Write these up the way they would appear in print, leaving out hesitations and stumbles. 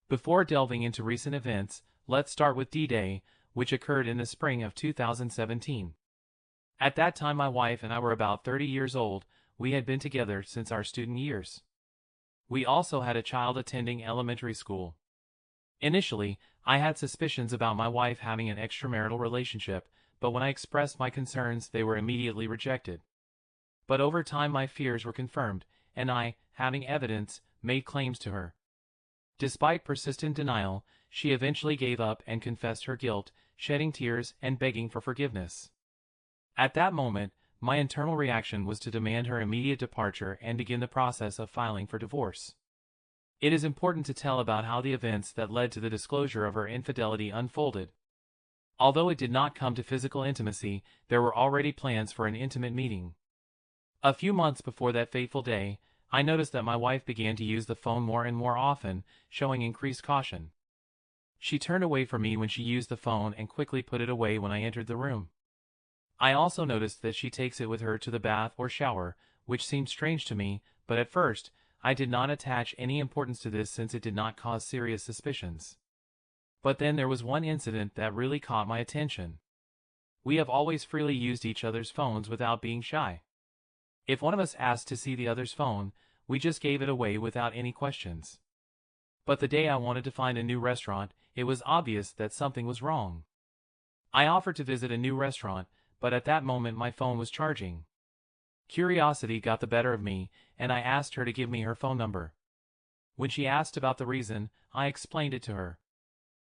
Before delving into recent events, let's start with D-Day, which occurred in the spring of 2017. At that time my wife and I were about 30 years old. We had been together since our student years. We also had a child attending elementary school. Initially, I had suspicions about my wife having an extramarital relationship, but when I expressed my concerns they were immediately rejected. But over time my fears were confirmed, and I, having evidence, made claims to her. Despite persistent denial, she eventually gave up and confessed her guilt, shedding tears and begging for forgiveness. At that moment, my internal reaction was to demand her immediate departure and begin the process of filing for divorce. It is important to tell about how the events that led to the disclosure of her infidelity unfolded. Although it did not come to physical intimacy, there were already plans for an intimate meeting. A few months before that fateful day, I noticed that my wife began to use the phone more and more often, showing increased caution. She turned away from me when she used the phone and quickly put it away when I entered the room. I also noticed that she takes it with her to the bath or shower, which seemed strange to me, but at first, I did not attach any importance to this since it did not cause serious suspicions. But then there was one incident that really caught my attention. We have always freely used each other's phones without being shy. If one of us asked to see the other's phone, we just gave it away without any questions. But the day I wanted to find a new restaurant, it was obvious that something was wrong. I offered to visit a new restaurant, but at that moment my phone was charging. Curiosity got the better of me, and I asked her to give me her phone number. When she asked about the reason, I explained it to her.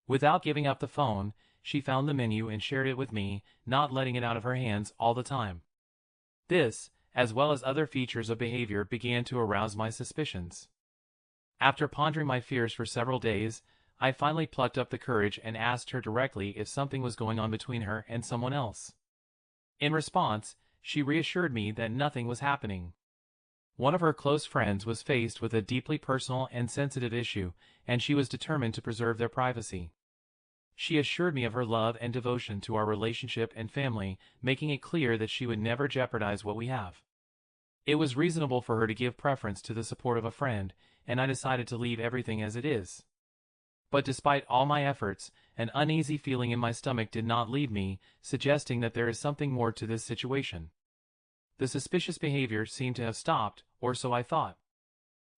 Without giving up the phone, she found the menu and shared it with me, not letting it out of her hands all the time. This, as well as other features of behavior, began to arouse my suspicions. After pondering my fears for several days, I finally plucked up the courage and asked her directly if something was going on between her and someone else. In response, she reassured me that nothing was happening. One of her close friends was faced with a deeply personal and sensitive issue, and she was determined to preserve their privacy. She assured me of her love and devotion to our relationship and family, making it clear that she would never jeopardize what we have. It was reasonable for her to give preference to the support of a friend, and I decided to leave everything as it is. But despite all my efforts, an uneasy feeling in my stomach did not leave me, suggesting that there is something more to this situation. The suspicious behavior seemed to have stopped, or so I thought.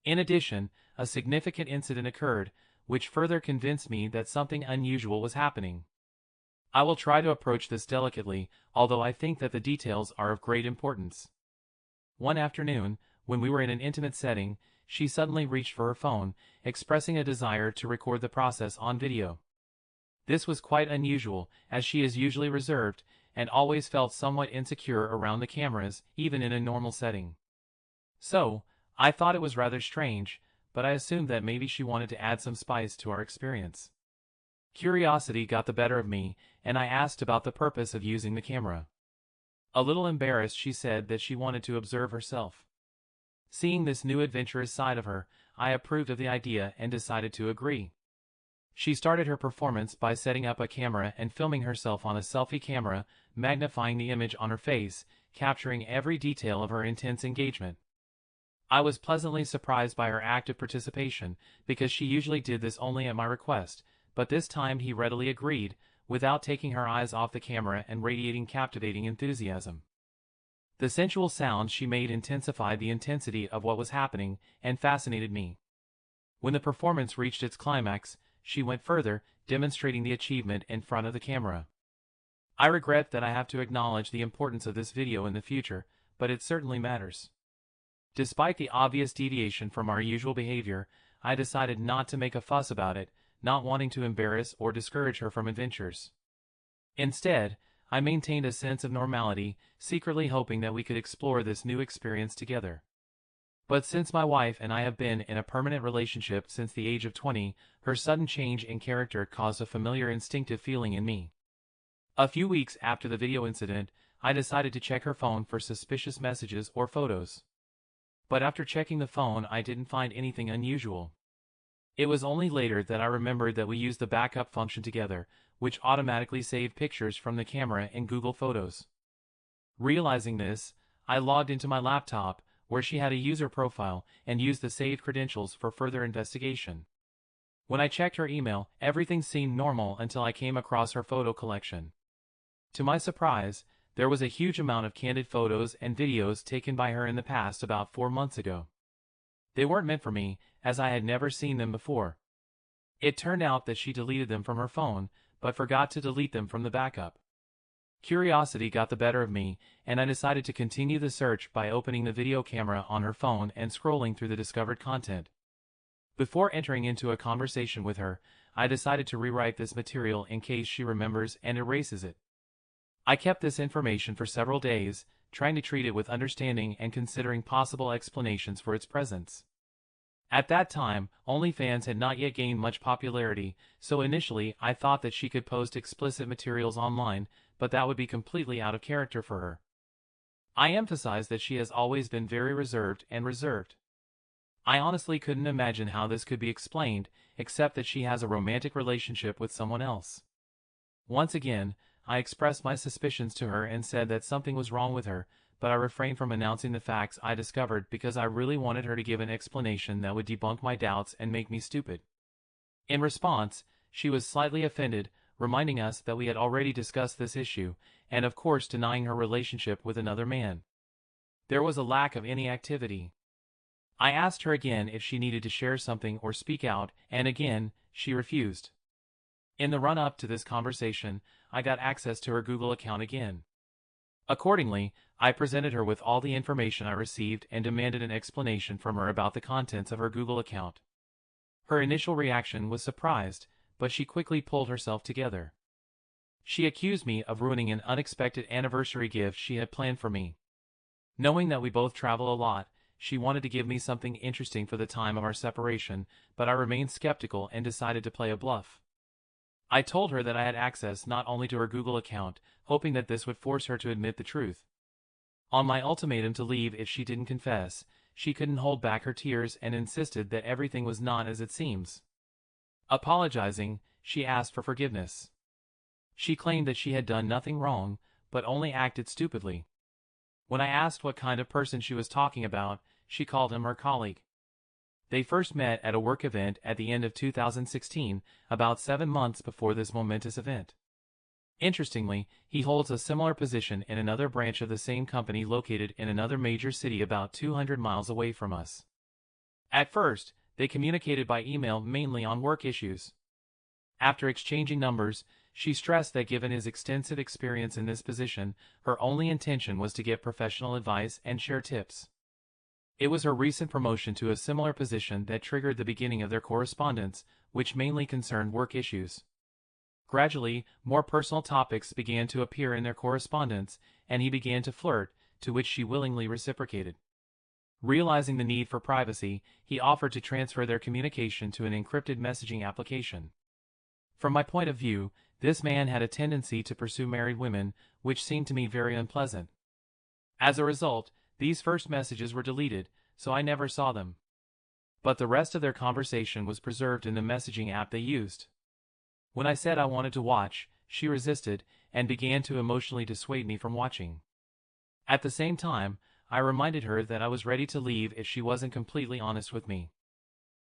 In addition, a significant incident occurred, which further convinced me that something unusual was happening. I will try to approach this delicately, although I think that the details are of great importance. One afternoon, when we were in an intimate setting, she suddenly reached for her phone, expressing a desire to record the process on video. This was quite unusual, as she is usually reserved, and always felt somewhat insecure around the cameras, even in a normal setting. So, I thought it was rather strange, but I assumed that maybe she wanted to add some spice to our experience. Curiosity got the better of me, and I asked about the purpose of using the camera. A little embarrassed, she said that she wanted to observe herself. Seeing this new adventurous side of her, I approved of the idea and decided to agree. She started her performance by setting up a camera and filming herself on a selfie camera, magnifying the image on her face, capturing every detail of her intense engagement. I was pleasantly surprised by her active participation, because she usually did this only at my request, but this time he readily agreed, without taking her eyes off the camera and radiating captivating enthusiasm. The sensual sounds she made intensified the intensity of what was happening and fascinated me. When the performance reached its climax, she went further, demonstrating the achievement in front of the camera. I regret that I have to acknowledge the importance of this video in the future, but it certainly matters. Despite the obvious deviation from our usual behavior, I decided not to make a fuss about it, not wanting to embarrass or discourage her from adventures. Instead, I maintained a sense of normality, secretly hoping that we could explore this new experience together. But since my wife and I have been in a permanent relationship since the age of 20, her sudden change in character caused a familiar instinctive feeling in me. A few weeks after the video incident, I decided to check her phone for suspicious messages or photos. But after checking the phone, I didn't find anything unusual. It was only later that I remembered that we used the backup function together, which automatically saved pictures from the camera in Google Photos. Realizing this, I logged into my laptop, where she had a user profile, and used the saved credentials for further investigation. When I checked her email, everything seemed normal until I came across her photo collection. To my surprise, there was a huge amount of candid photos and videos taken by her in the past about 4 months ago. They weren't meant for me, as I had never seen them before. It turned out that she deleted them from her phone, but forgot to delete them from the backup. Curiosity got the better of me, and I decided to continue the search by opening the video camera on her phone and scrolling through the discovered content. Before entering into a conversation with her, I decided to rewrite this material in case she remembers and erases it. I kept this information for several days, trying to treat it with understanding and considering possible explanations for its presence. At that time, OnlyFans had not yet gained much popularity, so initially I thought that she could post explicit materials online, but that would be completely out of character for her. I emphasized that she has always been very reserved. I honestly couldn't imagine how this could be explained, except that she has a romantic relationship with someone else. Once again, I expressed my suspicions to her and said that something was wrong with her, but I refrained from announcing the facts I discovered because I really wanted her to give an explanation that would debunk my doubts and make me stupid. In response, she was slightly offended, reminding us that we had already discussed this issue, and of course denying her relationship with another man. There was a lack of any activity. I asked her again if she needed to share something or speak out, and again, she refused. In the run-up to this conversation, I got access to her Google account again. Accordingly, I presented her with all the information I received and demanded an explanation from her about the contents of her Google account. Her initial reaction was surprised, but she quickly pulled herself together. She accused me of ruining an unexpected anniversary gift she had planned for me. Knowing that we both travel a lot, she wanted to give me something interesting for the time of our separation, but I remained skeptical and decided to play a bluff. I told her that I had access not only to her Google account, hoping that this would force her to admit the truth. On my ultimatum to leave if she didn't confess, she couldn't hold back her tears and insisted that everything was not as it seems. Apologizing, she asked for forgiveness. She claimed that she had done nothing wrong, but only acted stupidly. When I asked what kind of person she was talking about, she called him her colleague. They first met at a work event at the end of 2016, about 7 months before this momentous event. Interestingly, he holds a similar position in another branch of the same company located in another major city about 200 miles away from us. At first, they communicated by email mainly on work issues. After exchanging numbers, she stressed that given his extensive experience in this position, her only intention was to get professional advice and share tips. It was her recent promotion to a similar position that triggered the beginning of their correspondence, which mainly concerned work issues. Gradually, more personal topics began to appear in their correspondence, and he began to flirt, to which she willingly reciprocated. Realizing the need for privacy, he offered to transfer their communication to an encrypted messaging application. From my point of view, this man had a tendency to pursue married women, which seemed to me very unpleasant. As a result, these first messages were deleted, so I never saw them. But the rest of their conversation was preserved in the messaging app they used. When I said I wanted to watch, she resisted, and began to emotionally dissuade me from watching. At the same time, I reminded her that I was ready to leave if she wasn't completely honest with me.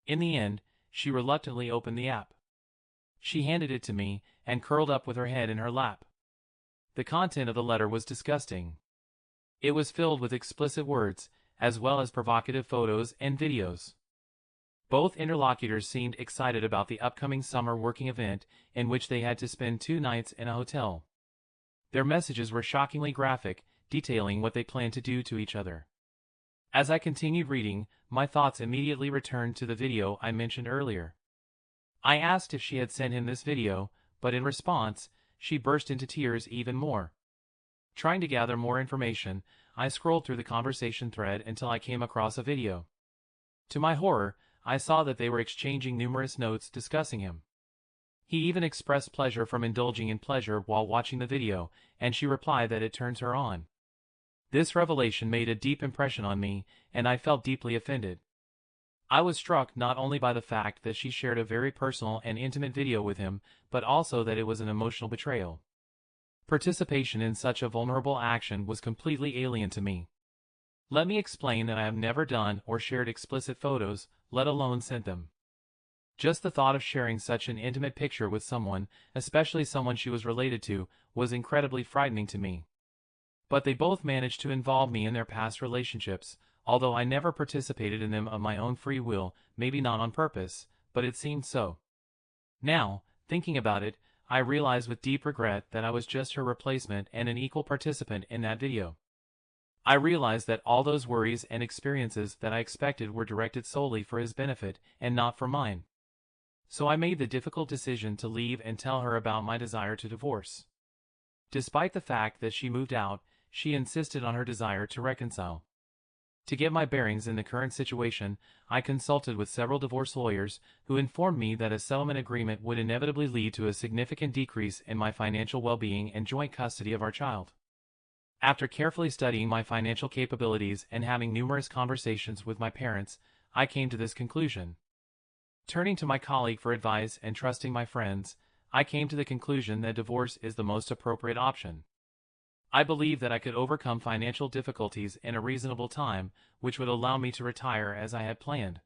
In the end, she reluctantly opened the app. She handed it to me, and curled up with her head in her lap. The content of the letter was disgusting. It was filled with explicit words, as well as provocative photos and videos. Both interlocutors seemed excited about the upcoming summer working event, in which they had to spend 2 nights in a hotel. Their messages were shockingly graphic, detailing what they planned to do to each other. As I continued reading, my thoughts immediately returned to the video I mentioned earlier. I asked if she had sent him this video, but in response, she burst into tears even more. Trying to gather more information, I scrolled through the conversation thread until I came across a video. To my horror, I saw that they were exchanging numerous notes discussing him. He even expressed pleasure from indulging in pleasure while watching the video, and she replied that it turns her on. This revelation made a deep impression on me, and I felt deeply offended. I was struck not only by the fact that she shared a very personal and intimate video with him, but also that it was an emotional betrayal. Participation in such a vulnerable action was completely alien to me. Let me explain that I have never done or shared explicit photos, let alone sent them. Just the thought of sharing such an intimate picture with someone, especially someone she was related to, was incredibly frightening to me. But they both managed to involve me in their past relationships, although I never participated in them of my own free will, maybe not on purpose, but it seemed so. Now, thinking about it, I realize with deep regret that I was just her replacement and an equal participant in that video. I realized that all those worries and experiences that I expected were directed solely for his benefit and not for mine. So I made the difficult decision to leave and tell her about my desire to divorce. Despite the fact that she moved out, she insisted on her desire to reconcile. To get my bearings in the current situation, I consulted with several divorce lawyers who informed me that a settlement agreement would inevitably lead to a significant decrease in my financial well-being and joint custody of our child. After carefully studying my financial capabilities and having numerous conversations with my parents, I came to this conclusion. Turning to my colleague for advice and trusting my friends, I came to the conclusion that divorce is the most appropriate option. I believe that I could overcome financial difficulties in a reasonable time, which would allow me to retire as I had planned.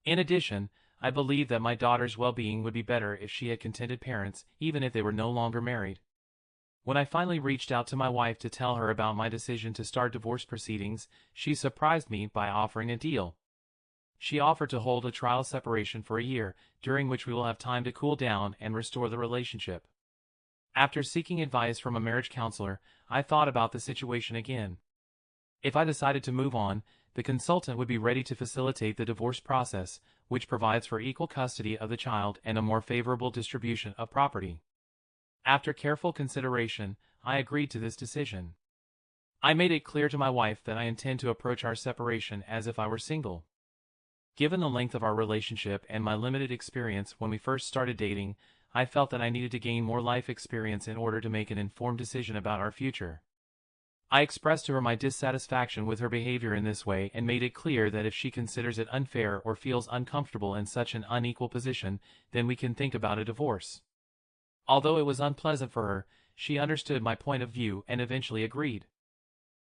In addition, I believe that my daughter's well-being would be better if she had contented parents, even if they were no longer married. When I finally reached out to my wife to tell her about my decision to start divorce proceedings, she surprised me by offering a deal. She offered to hold a trial separation for a year, during which we will have time to cool down and restore the relationship. After seeking advice from a marriage counselor, I thought about the situation again. If I decided to move on, the consultant would be ready to facilitate the divorce process, which provides for equal custody of the child and a more favorable distribution of property. After careful consideration, I agreed to this decision. I made it clear to my wife that I intend to approach our separation as if I were single. Given the length of our relationship and my limited experience when we first started dating, I felt that I needed to gain more life experience in order to make an informed decision about our future. I expressed to her my dissatisfaction with her behavior in this way and made it clear that if she considers it unfair or feels uncomfortable in such an unequal position, then we can think about a divorce. Although it was unpleasant for her, she understood my point of view and eventually agreed.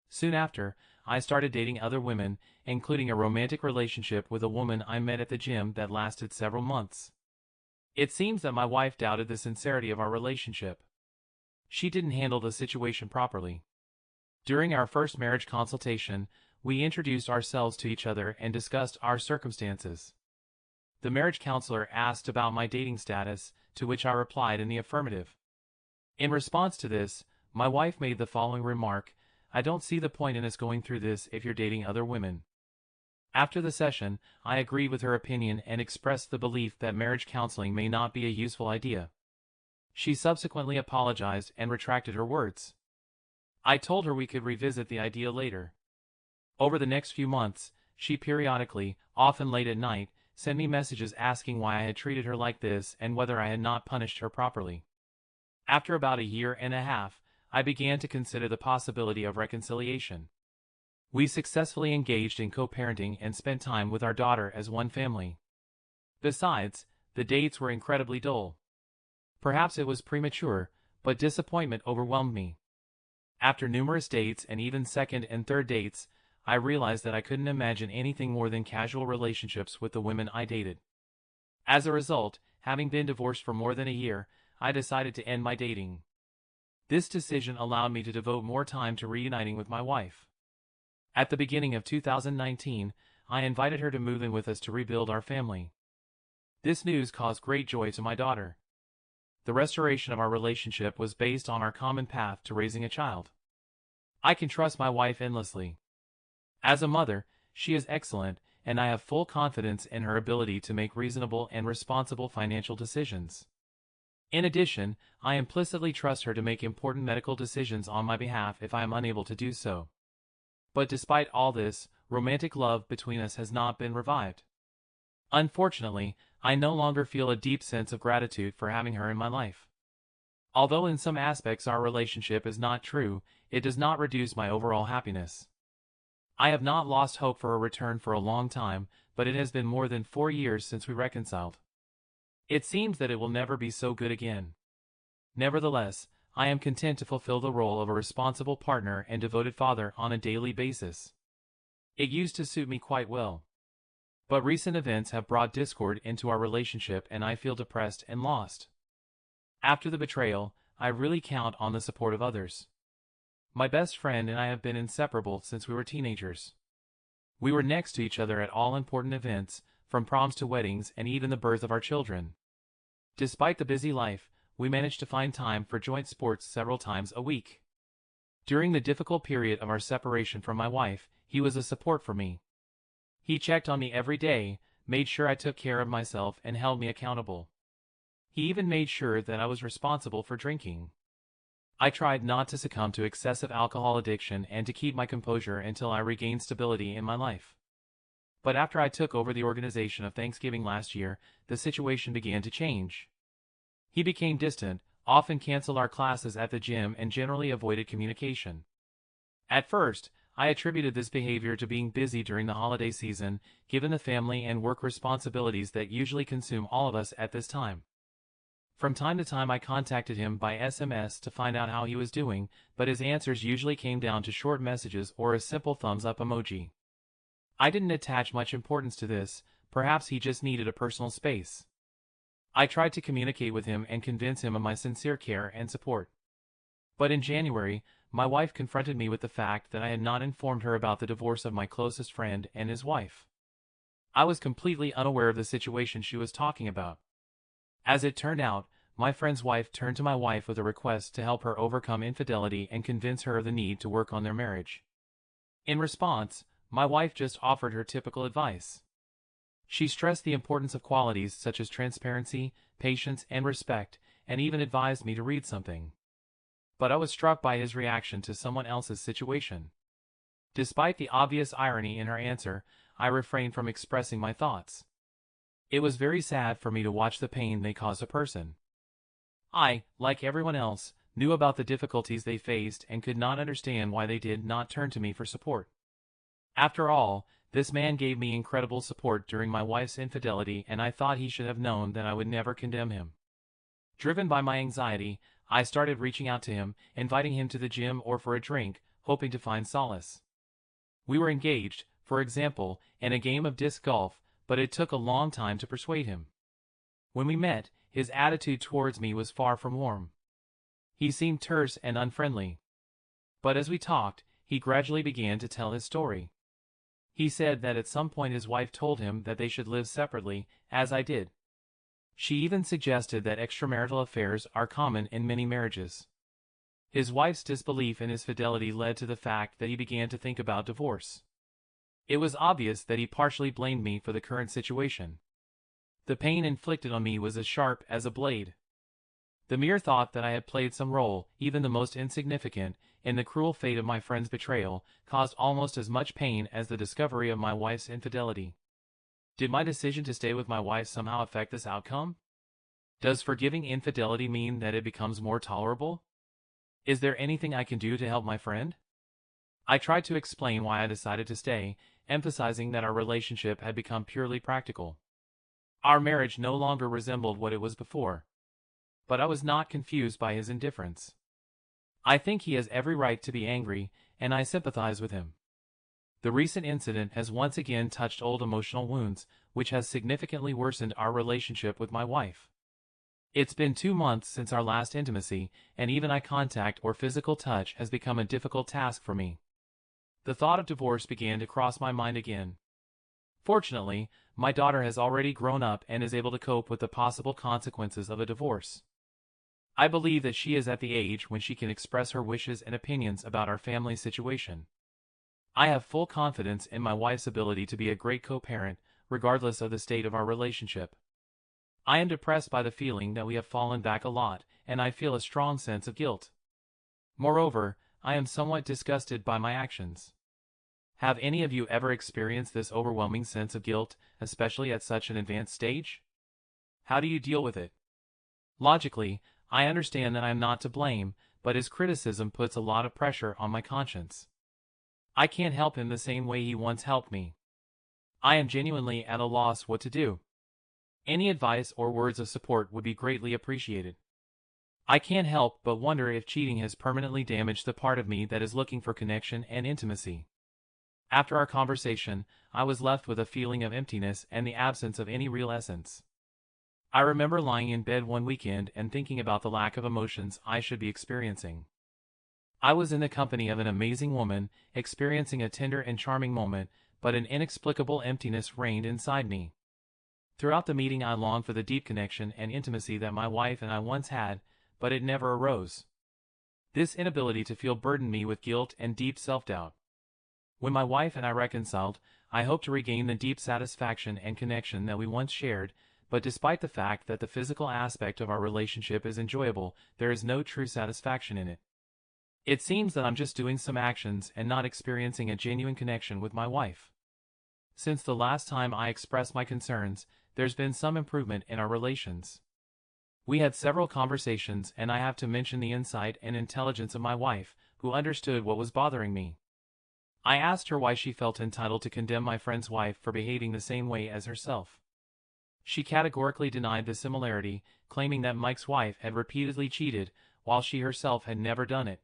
Soon after, I started dating other women, including a romantic relationship with a woman I met at the gym that lasted several months. It seems that my wife doubted the sincerity of our relationship. She didn't handle the situation properly. During our first marriage consultation, we introduced ourselves to each other and discussed our circumstances. The marriage counselor asked about my dating status, to which I replied in the affirmative. In response to this, my wife made the following remark: "I don't see the point in us going through this if you're dating other women." After the session, I agreed with her opinion and expressed the belief that marriage counseling may not be a useful idea. She subsequently apologized and retracted her words. I told her we could revisit the idea later. Over the next few months, she periodically, often late at night, sent me messages asking why I had treated her like this and whether I had not punished her properly. After about a year and a half, I began to consider the possibility of reconciliation. We successfully engaged in co-parenting and spent time with our daughter as one family. Besides, the dates were incredibly dull. Perhaps it was premature, but disappointment overwhelmed me. After numerous dates and even second and third dates, I realized that I couldn't imagine anything more than casual relationships with the women I dated. As a result, having been divorced for more than a year, I decided to end my dating. This decision allowed me to devote more time to reuniting with my wife. At the beginning of 2019, I invited her to move in with us to rebuild our family. This news caused great joy to my daughter. The restoration of our relationship was based on our common path to raising a child. I can trust my wife endlessly. As a mother, she is excellent, and I have full confidence in her ability to make reasonable and responsible financial decisions. In addition, I implicitly trust her to make important medical decisions on my behalf if I am unable to do so. But despite all this, romantic love between us has not been revived. Unfortunately, I no longer feel a deep sense of gratitude for having her in my life. Although in some aspects our relationship is not true, it does not reduce my overall happiness. I have not lost hope for a return for a long time, but it has been more than 4 years since we reconciled. It seems that it will never be so good again. Nevertheless, I am content to fulfill the role of a responsible partner and devoted father on a daily basis. It used to suit me quite well. But recent events have brought discord into our relationship and I feel depressed and lost. After the betrayal, I really count on the support of others. My best friend and I have been inseparable since we were teenagers. We were next to each other at all important events, from proms to weddings and even the birth of our children. Despite the busy life, we managed to find time for joint sports several times a week. During the difficult period of our separation from my wife, he was a support for me. He checked on me every day, made sure I took care of myself and held me accountable. He even made sure that I was responsible for drinking. I tried not to succumb to excessive alcohol addiction and to keep my composure until I regained stability in my life. But after I took over the organization of Thanksgiving last year, the situation began to change. He became distant, often canceled our classes at the gym and generally avoided communication. At first, I attributed this behavior to being busy during the holiday season, given the family and work responsibilities that usually consume all of us at this time. From time to time I contacted him by SMS to find out how he was doing, but his answers usually came down to short messages or a simple thumbs up emoji. I didn't attach much importance to this, perhaps he just needed a personal space. I tried to communicate with him and convince him of my sincere care and support. But in January, my wife confronted me with the fact that I had not informed her about the divorce of my closest friend and his wife. I was completely unaware of the situation she was talking about. As it turned out, my friend's wife turned to my wife with a request to help her overcome infidelity and convince her of the need to work on their marriage. In response, my wife just offered her typical advice. She stressed the importance of qualities such as transparency, patience, and respect, and even advised me to read something. But I was struck by his reaction to someone else's situation. Despite the obvious irony in her answer, I refrained from expressing my thoughts. It was very sad for me to watch the pain they caused a person. I, like everyone else, knew about the difficulties they faced and could not understand why they did not turn to me for support. After all, this man gave me incredible support during my wife's infidelity and I thought he should have known that I would never condemn him. Driven by my anxiety, I started reaching out to him, inviting him to the gym or for a drink, hoping to find solace. We were engaged, for example, in a game of disc golf, but it took a long time to persuade him. When we met, his attitude towards me was far from warm. He seemed terse and unfriendly. But as we talked, he gradually began to tell his story. He said that at some point his wife told him that they should live separately, as I did. She even suggested that extramarital affairs are common in many marriages. His wife's disbelief in his fidelity led to the fact that he began to think about divorce. It was obvious that he partially blamed me for the current situation. The pain inflicted on me was as sharp as a blade. The mere thought that I had played some role, even the most insignificant, in the cruel fate of my friend's betrayal, caused almost as much pain as the discovery of my wife's infidelity. Did my decision to stay with my wife somehow affect this outcome? Does forgiving infidelity mean that it becomes more tolerable? Is there anything I can do to help my friend? I tried to explain why I decided to stay, emphasizing that our relationship had become purely practical. Our marriage no longer resembled what it was before. But I was not confused by his indifference. I think he has every right to be angry, and I sympathize with him. The recent incident has once again touched old emotional wounds, which has significantly worsened our relationship with my wife. It's been 2 months since our last intimacy, and even eye contact or physical touch has become a difficult task for me. The thought of divorce began to cross my mind again. Fortunately, my daughter has already grown up and is able to cope with the possible consequences of a divorce. I believe that she is at the age when she can express her wishes and opinions about our family situation. I have full confidence in my wife's ability to be a great co-parent, regardless of the state of our relationship. I am depressed by the feeling that we have fallen back a lot, and I feel a strong sense of guilt. Moreover, I am somewhat disgusted by my actions. Have any of you ever experienced this overwhelming sense of guilt, especially at such an advanced stage? How do you deal with it? Logically, I understand that I am not to blame, but his criticism puts a lot of pressure on my conscience. I can't help him the same way he once helped me. I am genuinely at a loss what to do. Any advice or words of support would be greatly appreciated. I can't help but wonder if cheating has permanently damaged the part of me that is looking for connection and intimacy. After our conversation, I was left with a feeling of emptiness and the absence of any real essence. I remember lying in bed one weekend and thinking about the lack of emotions I should be experiencing. I was in the company of an amazing woman, experiencing a tender and charming moment, but an inexplicable emptiness reigned inside me. Throughout the meeting I longed for the deep connection and intimacy that my wife and I once had, but it never arose. This inability to feel burdened me with guilt and deep self-doubt. When my wife and I reconciled, I hoped to regain the deep satisfaction and connection that we once shared, but despite the fact that the physical aspect of our relationship is enjoyable, there is no true satisfaction in it. It seems that I'm just doing some actions and not experiencing a genuine connection with my wife. Since the last time I expressed my concerns, there's been some improvement in our relations. We had several conversations, and I have to mention the insight and intelligence of my wife, who understood what was bothering me. I asked her why she felt entitled to condemn my friend's wife for behaving the same way as herself. She categorically denied the similarity, claiming that Mike's wife had repeatedly cheated, while she herself had never done it.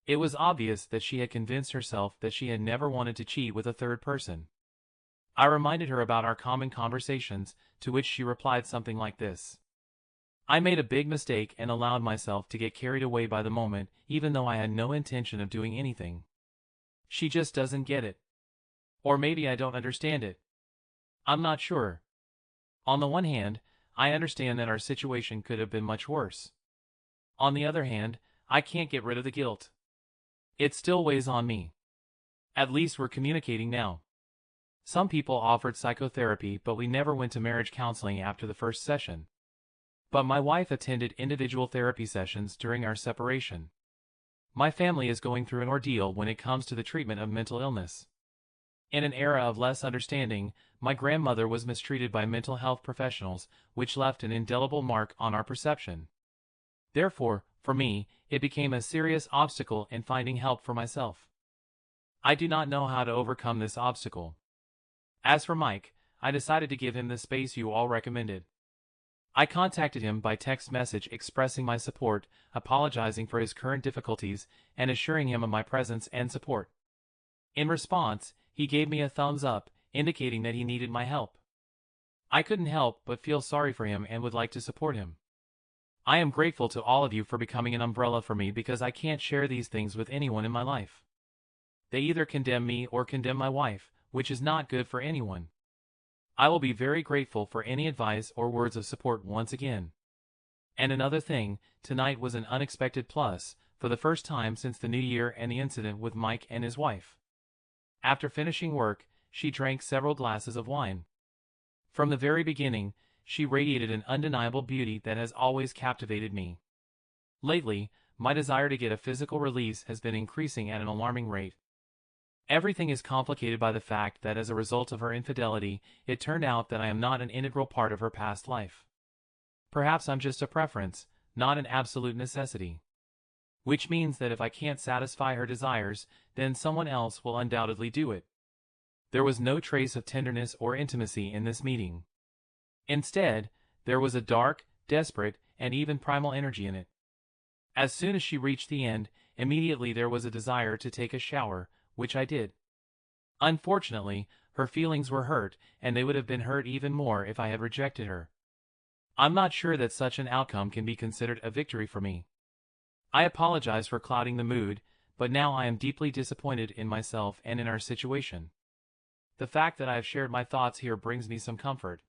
It was obvious that she had convinced herself that she had never wanted to cheat with a third person. I reminded her about our common conversations, to which she replied something like this: "I made a big mistake and allowed myself to get carried away by the moment, even though I had no intention of doing anything. She just doesn't get it. Or maybe I don't understand it. I'm not sure. On the one hand, I understand that our situation could have been much worse. On the other hand, I can't get rid of the guilt. It still weighs on me. At least we're communicating now." Some people offered psychotherapy, but we never went to marriage counseling after the first session. But my wife attended individual therapy sessions during our separation. My family is going through an ordeal when it comes to the treatment of mental illness. In an era of less understanding, my grandmother was mistreated by mental health professionals, which left an indelible mark on our perception. Therefore, for me, it became a serious obstacle in finding help for myself. I do not know how to overcome this obstacle. As for Mike, I decided to give him the space you all recommended. I contacted him by text message expressing my support, apologizing for his current difficulties, and assuring him of my presence and support. In response, he gave me a thumbs up, indicating that he needed my help. I couldn't help but feel sorry for him and would like to support him. I am grateful to all of you for becoming an umbrella for me, because I can't share these things with anyone in my life. They either condemn me or condemn my wife, which is not good for anyone. I will be very grateful for any advice or words of support once again. And another thing, tonight was an unexpected plus, for the first time since the new year and the incident with Mike and his wife. After finishing work, she drank several glasses of wine. From the very beginning, she radiated an undeniable beauty that has always captivated me. Lately, my desire to get a physical release has been increasing at an alarming rate. Everything is complicated by the fact that as a result of her infidelity, it turned out that I am not an integral part of her past life. Perhaps I'm just a preference, not an absolute necessity. Which means that if I can't satisfy her desires, then someone else will undoubtedly do it. There was no trace of tenderness or intimacy in this meeting. Instead, there was a dark, desperate, and even primal energy in it. As soon as she reached the end, immediately there was a desire to take a shower, which I did. Unfortunately, her feelings were hurt, and they would have been hurt even more if I had rejected her. I'm not sure that such an outcome can be considered a victory for me. I apologize for clouding the mood, but now I am deeply disappointed in myself and in our situation. The fact that I have shared my thoughts here brings me some comfort.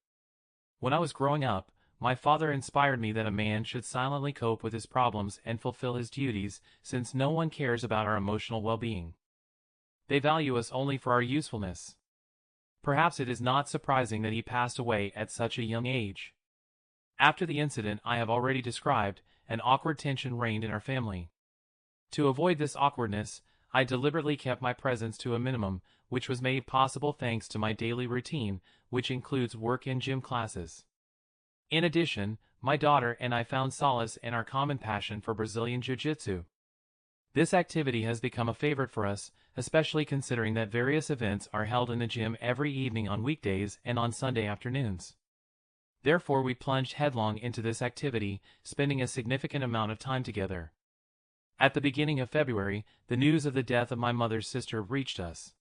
When I was growing up, my father inspired me that a man should silently cope with his problems and fulfill his duties, since no one cares about our emotional well-being. They value us only for our usefulness. Perhaps it is not surprising that he passed away at such a young age. After the incident I have already described, an awkward tension reigned in our family. To avoid this awkwardness, I deliberately kept my presence to a minimum, which was made possible thanks to my daily routine, which includes work and gym classes. In addition, my daughter and I found solace in our common passion for Brazilian Jiu-Jitsu. This activity has become a favorite for us, especially considering that various events are held in the gym every evening on weekdays and on Sunday afternoons. Therefore we plunged headlong into this activity, spending a significant amount of time together. At the beginning of February, the news of the death of my mother's sister reached us.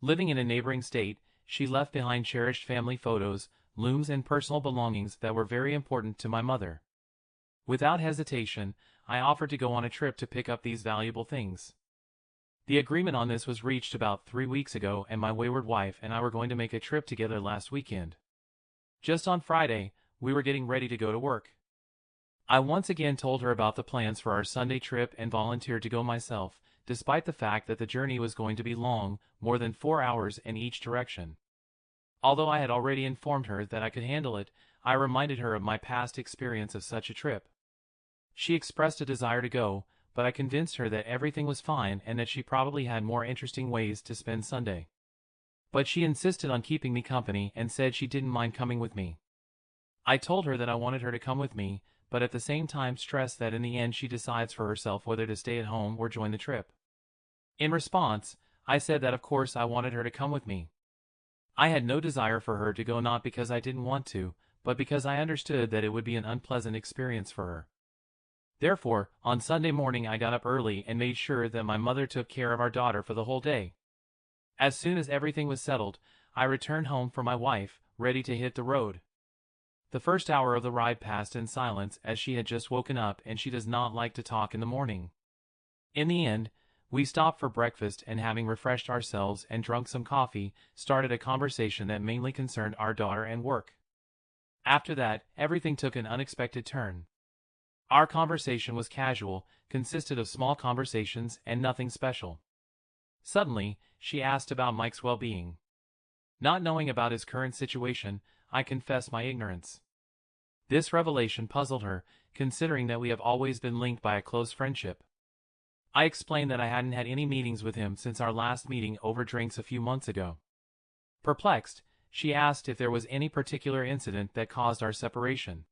Living in a neighboring state, she left behind cherished family photos, looms and personal belongings that were very important to my mother. Without hesitation, I offered to go on a trip to pick up these valuable things. The agreement on this was reached about 3 weeks ago, and my wayward wife and I were going to make a trip together last weekend. Just on Friday, we were getting ready to go to work. I once again told her about the plans for our Sunday trip and volunteered to go myself, despite the fact that the journey was going to be long, more than 4 hours in each direction. Although I had already informed her that I could handle it, I reminded her of my past experience of such a trip. She expressed a desire to go, but I convinced her that everything was fine and that she probably had more interesting ways to spend Sunday. But she insisted on keeping me company and said she didn't mind coming with me. I told her that I wanted her to come with me, but at the same time stressed that in the end she decides for herself whether to stay at home or join the trip. In response, I said that of course I wanted her to come with me. I had no desire for her to go, not because I didn't want to, but because I understood that it would be an unpleasant experience for her. Therefore, on Sunday morning I got up early and made sure that my mother took care of our daughter for the whole day. As soon as everything was settled, I returned home for my wife, ready to hit the road. The first hour of the ride passed in silence, as she had just woken up and she does not like to talk in the morning. In the end, we stopped for breakfast and, having refreshed ourselves and drunk some coffee, started a conversation that mainly concerned our daughter and work. After that, everything took an unexpected turn. Our conversation was casual, consisted of small conversations and nothing special. Suddenly, she asked about Mike's well-being. Not knowing about his current situation, I confessed my ignorance. This revelation puzzled her, considering that we have always been linked by a close friendship. I explained that I hadn't had any meetings with him since our last meeting over drinks a few months ago. Perplexed, she asked if there was any particular incident that caused our separation.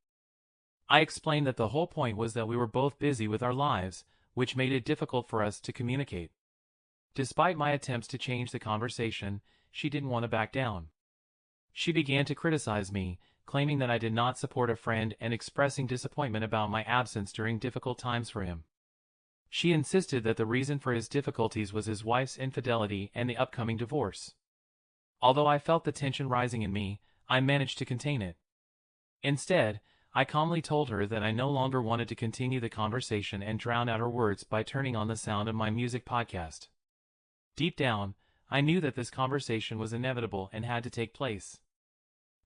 I explained that the whole point was that we were both busy with our lives, which made it difficult for us to communicate. Despite my attempts to change the conversation, she didn't want to back down. She began to criticize me, claiming that I did not support a friend and expressing disappointment about my absence during difficult times for him. She insisted that the reason for his difficulties was his wife's infidelity and the upcoming divorce. Although I felt the tension rising in me, I managed to contain it. Instead, I calmly told her that I no longer wanted to continue the conversation and drown out her words by turning on the sound of my music podcast. Deep down, I knew that this conversation was inevitable and had to take place.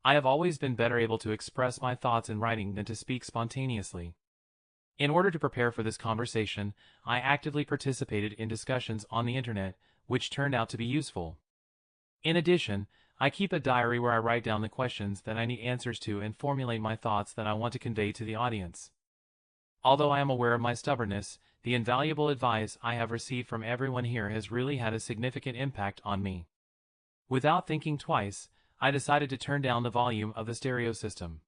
I have always been better able to express my thoughts in writing than to speak spontaneously. In order to prepare for this conversation, I actively participated in discussions on the internet, which turned out to be useful. In addition, I keep a diary where I write down the questions that I need answers to and formulate my thoughts that I want to convey to the audience. Although I am aware of my stubbornness, the invaluable advice I have received from everyone here has really had a significant impact on me. Without thinking twice, I decided to turn down the volume of the stereo system.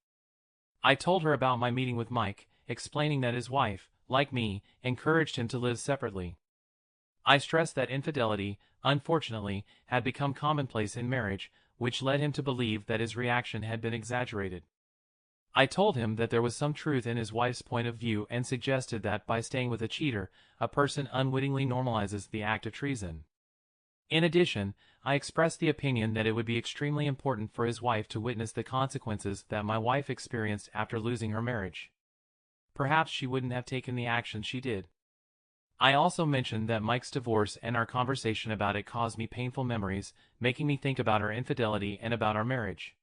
I told her about my meeting with Mike, explaining that his wife, like me, encouraged him to live separately. I stressed that infidelity, unfortunately, had become commonplace in marriage, which led him to believe that his reaction had been exaggerated. I told him that there was some truth in his wife's point of view and suggested that by staying with a cheater, a person unwittingly normalizes the act of treason. In addition, I expressed the opinion that it would be extremely important for his wife to witness the consequences that my wife experienced after losing her marriage. Perhaps she wouldn't have taken the action she did. I also mentioned that Mike's divorce and our conversation about it caused me painful memories, making me think about our infidelity and about our marriage.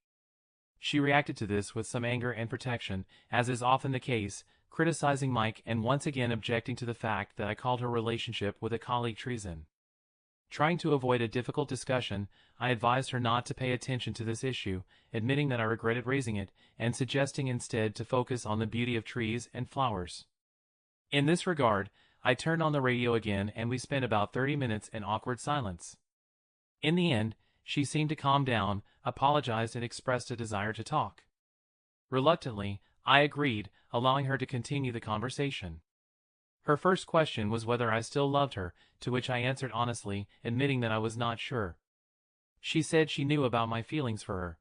She reacted to this with some anger and protection, as is often the case, criticizing Mike and once again objecting to the fact that I called her relationship with a colleague treason. Trying to avoid a difficult discussion, I advised her not to pay attention to this issue, admitting that I regretted raising it, and suggesting instead to focus on the beauty of trees and flowers. In this regard, I turned on the radio again and we spent about 30 minutes in awkward silence. In the end, she seemed to calm down, apologized and expressed a desire to talk. Reluctantly, I agreed, allowing her to continue the conversation. Her first question was whether I still loved her, to which I answered honestly, admitting that I was not sure. She said she knew about my feelings for her.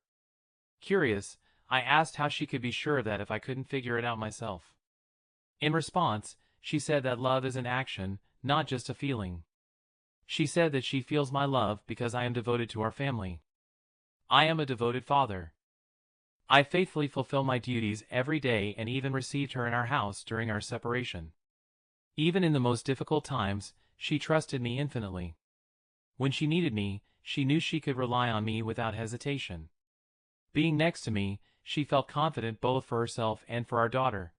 Curious, I asked how she could be sure of that if I couldn't figure it out myself. In response, she said that love is an action, not just a feeling. She said that she feels my love because I am devoted to our family. I am a devoted father. I faithfully fulfill my duties every day and even received her in our house during our separation. Even in the most difficult times, she trusted me infinitely. When she needed me, she knew she could rely on me without hesitation. Being next to me, she felt confident both for herself and for our daughter.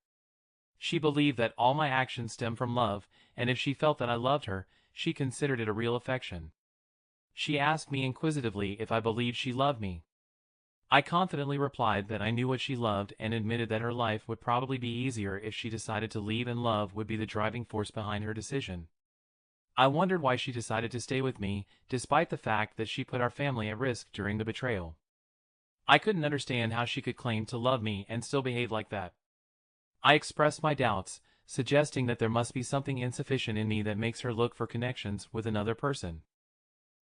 She believed that all my actions stem from love, and if she felt that I loved her, she considered it a real affection. She asked me inquisitively if I believed she loved me. I confidently replied that I knew what she loved and admitted that her life would probably be easier if she decided to leave, and love would be the driving force behind her decision. I wondered why she decided to stay with me, despite the fact that she put our family at risk during the betrayal. I couldn't understand how she could claim to love me and still behave like that. I expressed my doubts, suggesting that there must be something insufficient in me that makes her look for connections with another person.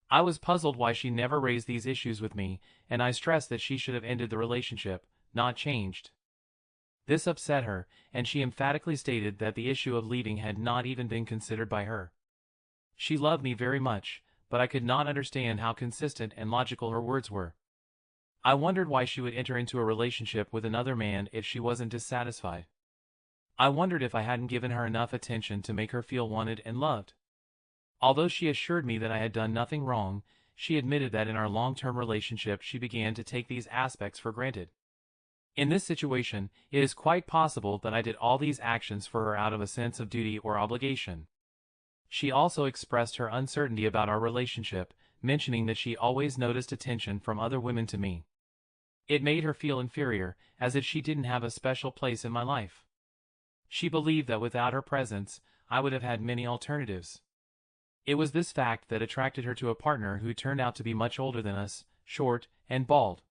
I was puzzled why she never raised these issues with me, and I stressed that she should have ended the relationship, not changed. This upset her, and she emphatically stated that the issue of leaving had not even been considered by her. She loved me very much, but I could not understand how consistent and logical her words were. I wondered why she would enter into a relationship with another man if she wasn't dissatisfied. I wondered if I hadn't given her enough attention to make her feel wanted and loved. Although she assured me that I had done nothing wrong, she admitted that in our long-term relationship she began to take these aspects for granted. In this situation, it is quite possible that I did all these actions for her out of a sense of duty or obligation. She also expressed her uncertainty about our relationship, mentioning that she always noticed attention from other women to me. It made her feel inferior, as if she didn't have a special place in my life. She believed that without her presence, I would have had many alternatives. It was this fact that attracted her to a partner who turned out to be much older than us, short, and bald.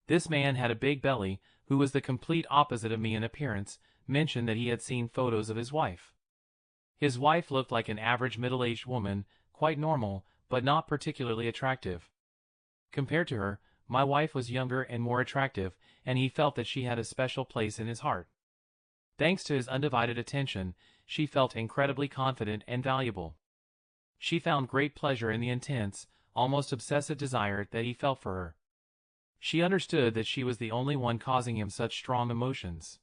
This man had a big belly, who was the complete opposite of me in appearance, mentioned that he had seen photos of his wife. His wife looked like an average middle-aged woman, quite normal, but not particularly attractive. Compared to her, my wife was younger and more attractive, and he felt that she had a special place in his heart. Thanks to his undivided attention, she felt incredibly confident and valuable. She found great pleasure in the intense, almost obsessive desire that he felt for her. She understood that she was the only one causing him such strong emotions.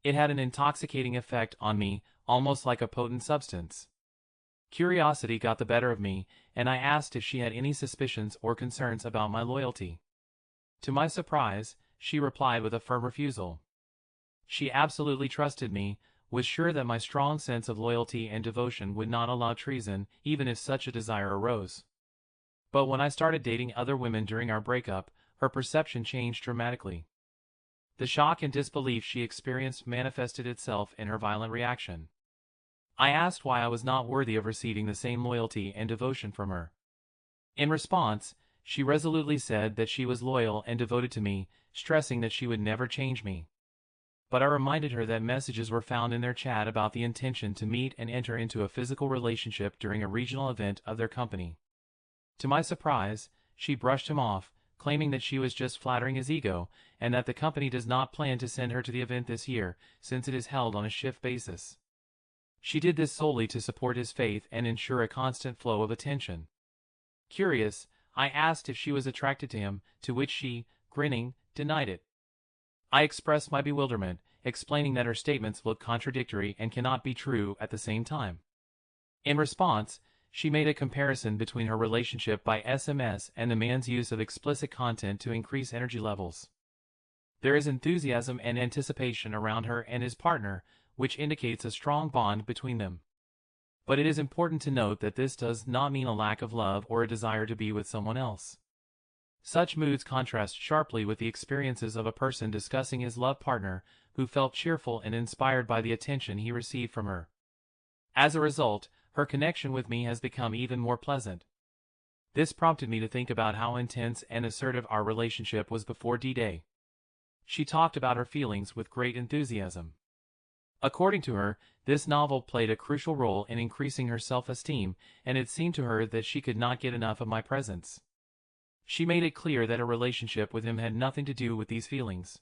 It had an intoxicating effect on me, almost like a potent substance. Curiosity got the better of me, and I asked if she had any suspicions or concerns about my loyalty. To my surprise, she replied with a firm refusal. She absolutely trusted me, was sure that my strong sense of loyalty and devotion would not allow treason, even if such a desire arose. But when I started dating other women during our breakup, her perception changed dramatically. The shock and disbelief she experienced manifested itself in her violent reaction. I asked why I was not worthy of receiving the same loyalty and devotion from her. In response, she resolutely said that she was loyal and devoted to me, stressing that she would never change me. But I reminded her that messages were found in their chat about the intention to meet and enter into a physical relationship during a regional event of their company. To my surprise, she brushed him off, claiming that she was just flattering his ego, and that the company does not plan to send her to the event this year, since it is held on a shift basis. She did this solely to support his faith and ensure a constant flow of attention. Curious, I asked if she was attracted to him, to which she, grinning, denied it. I expressed my bewilderment, explaining that her statements look contradictory and cannot be true at the same time. In response, she made a comparison between her relationship by SMS and the man's use of explicit content to increase energy levels. There is enthusiasm and anticipation around her and his partner, which indicates a strong bond between them. But it is important to note that this does not mean a lack of love or a desire to be with someone else. Such moods contrast sharply with the experiences of a person discussing his love partner, who felt cheerful and inspired by the attention he received from her. As a result, her connection with me has become even more pleasant. This prompted me to think about how intense and assertive our relationship was before D-Day. She talked about her feelings with great enthusiasm. According to her, this novel played a crucial role in increasing her self-esteem, and it seemed to her that she could not get enough of my presence. She made it clear that a relationship with him had nothing to do with these feelings.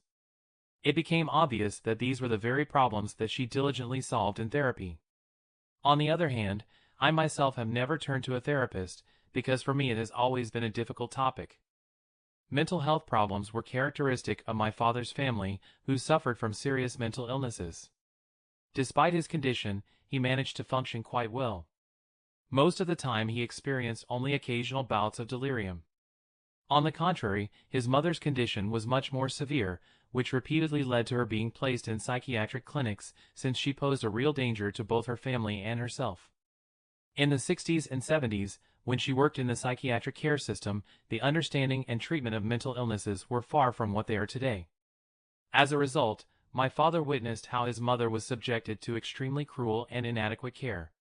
It became obvious that these were the very problems that she diligently solved in therapy. On the other hand, I myself have never turned to a therapist, because for me it has always been a difficult topic. Mental health problems were characteristic of my father's family, who suffered from serious mental illnesses. Despite his condition, he managed to function quite well. Most of the time he experienced only occasional bouts of delirium. On the contrary, his mother's condition was much more severe, which repeatedly led to her being placed in psychiatric clinics, since she posed a real danger to both her family and herself. In the 60s and 70s, when she worked in the psychiatric care system, the understanding and treatment of mental illnesses were far from what they are today. As a result, my father witnessed how his mother was subjected to extremely cruel and inadequate care.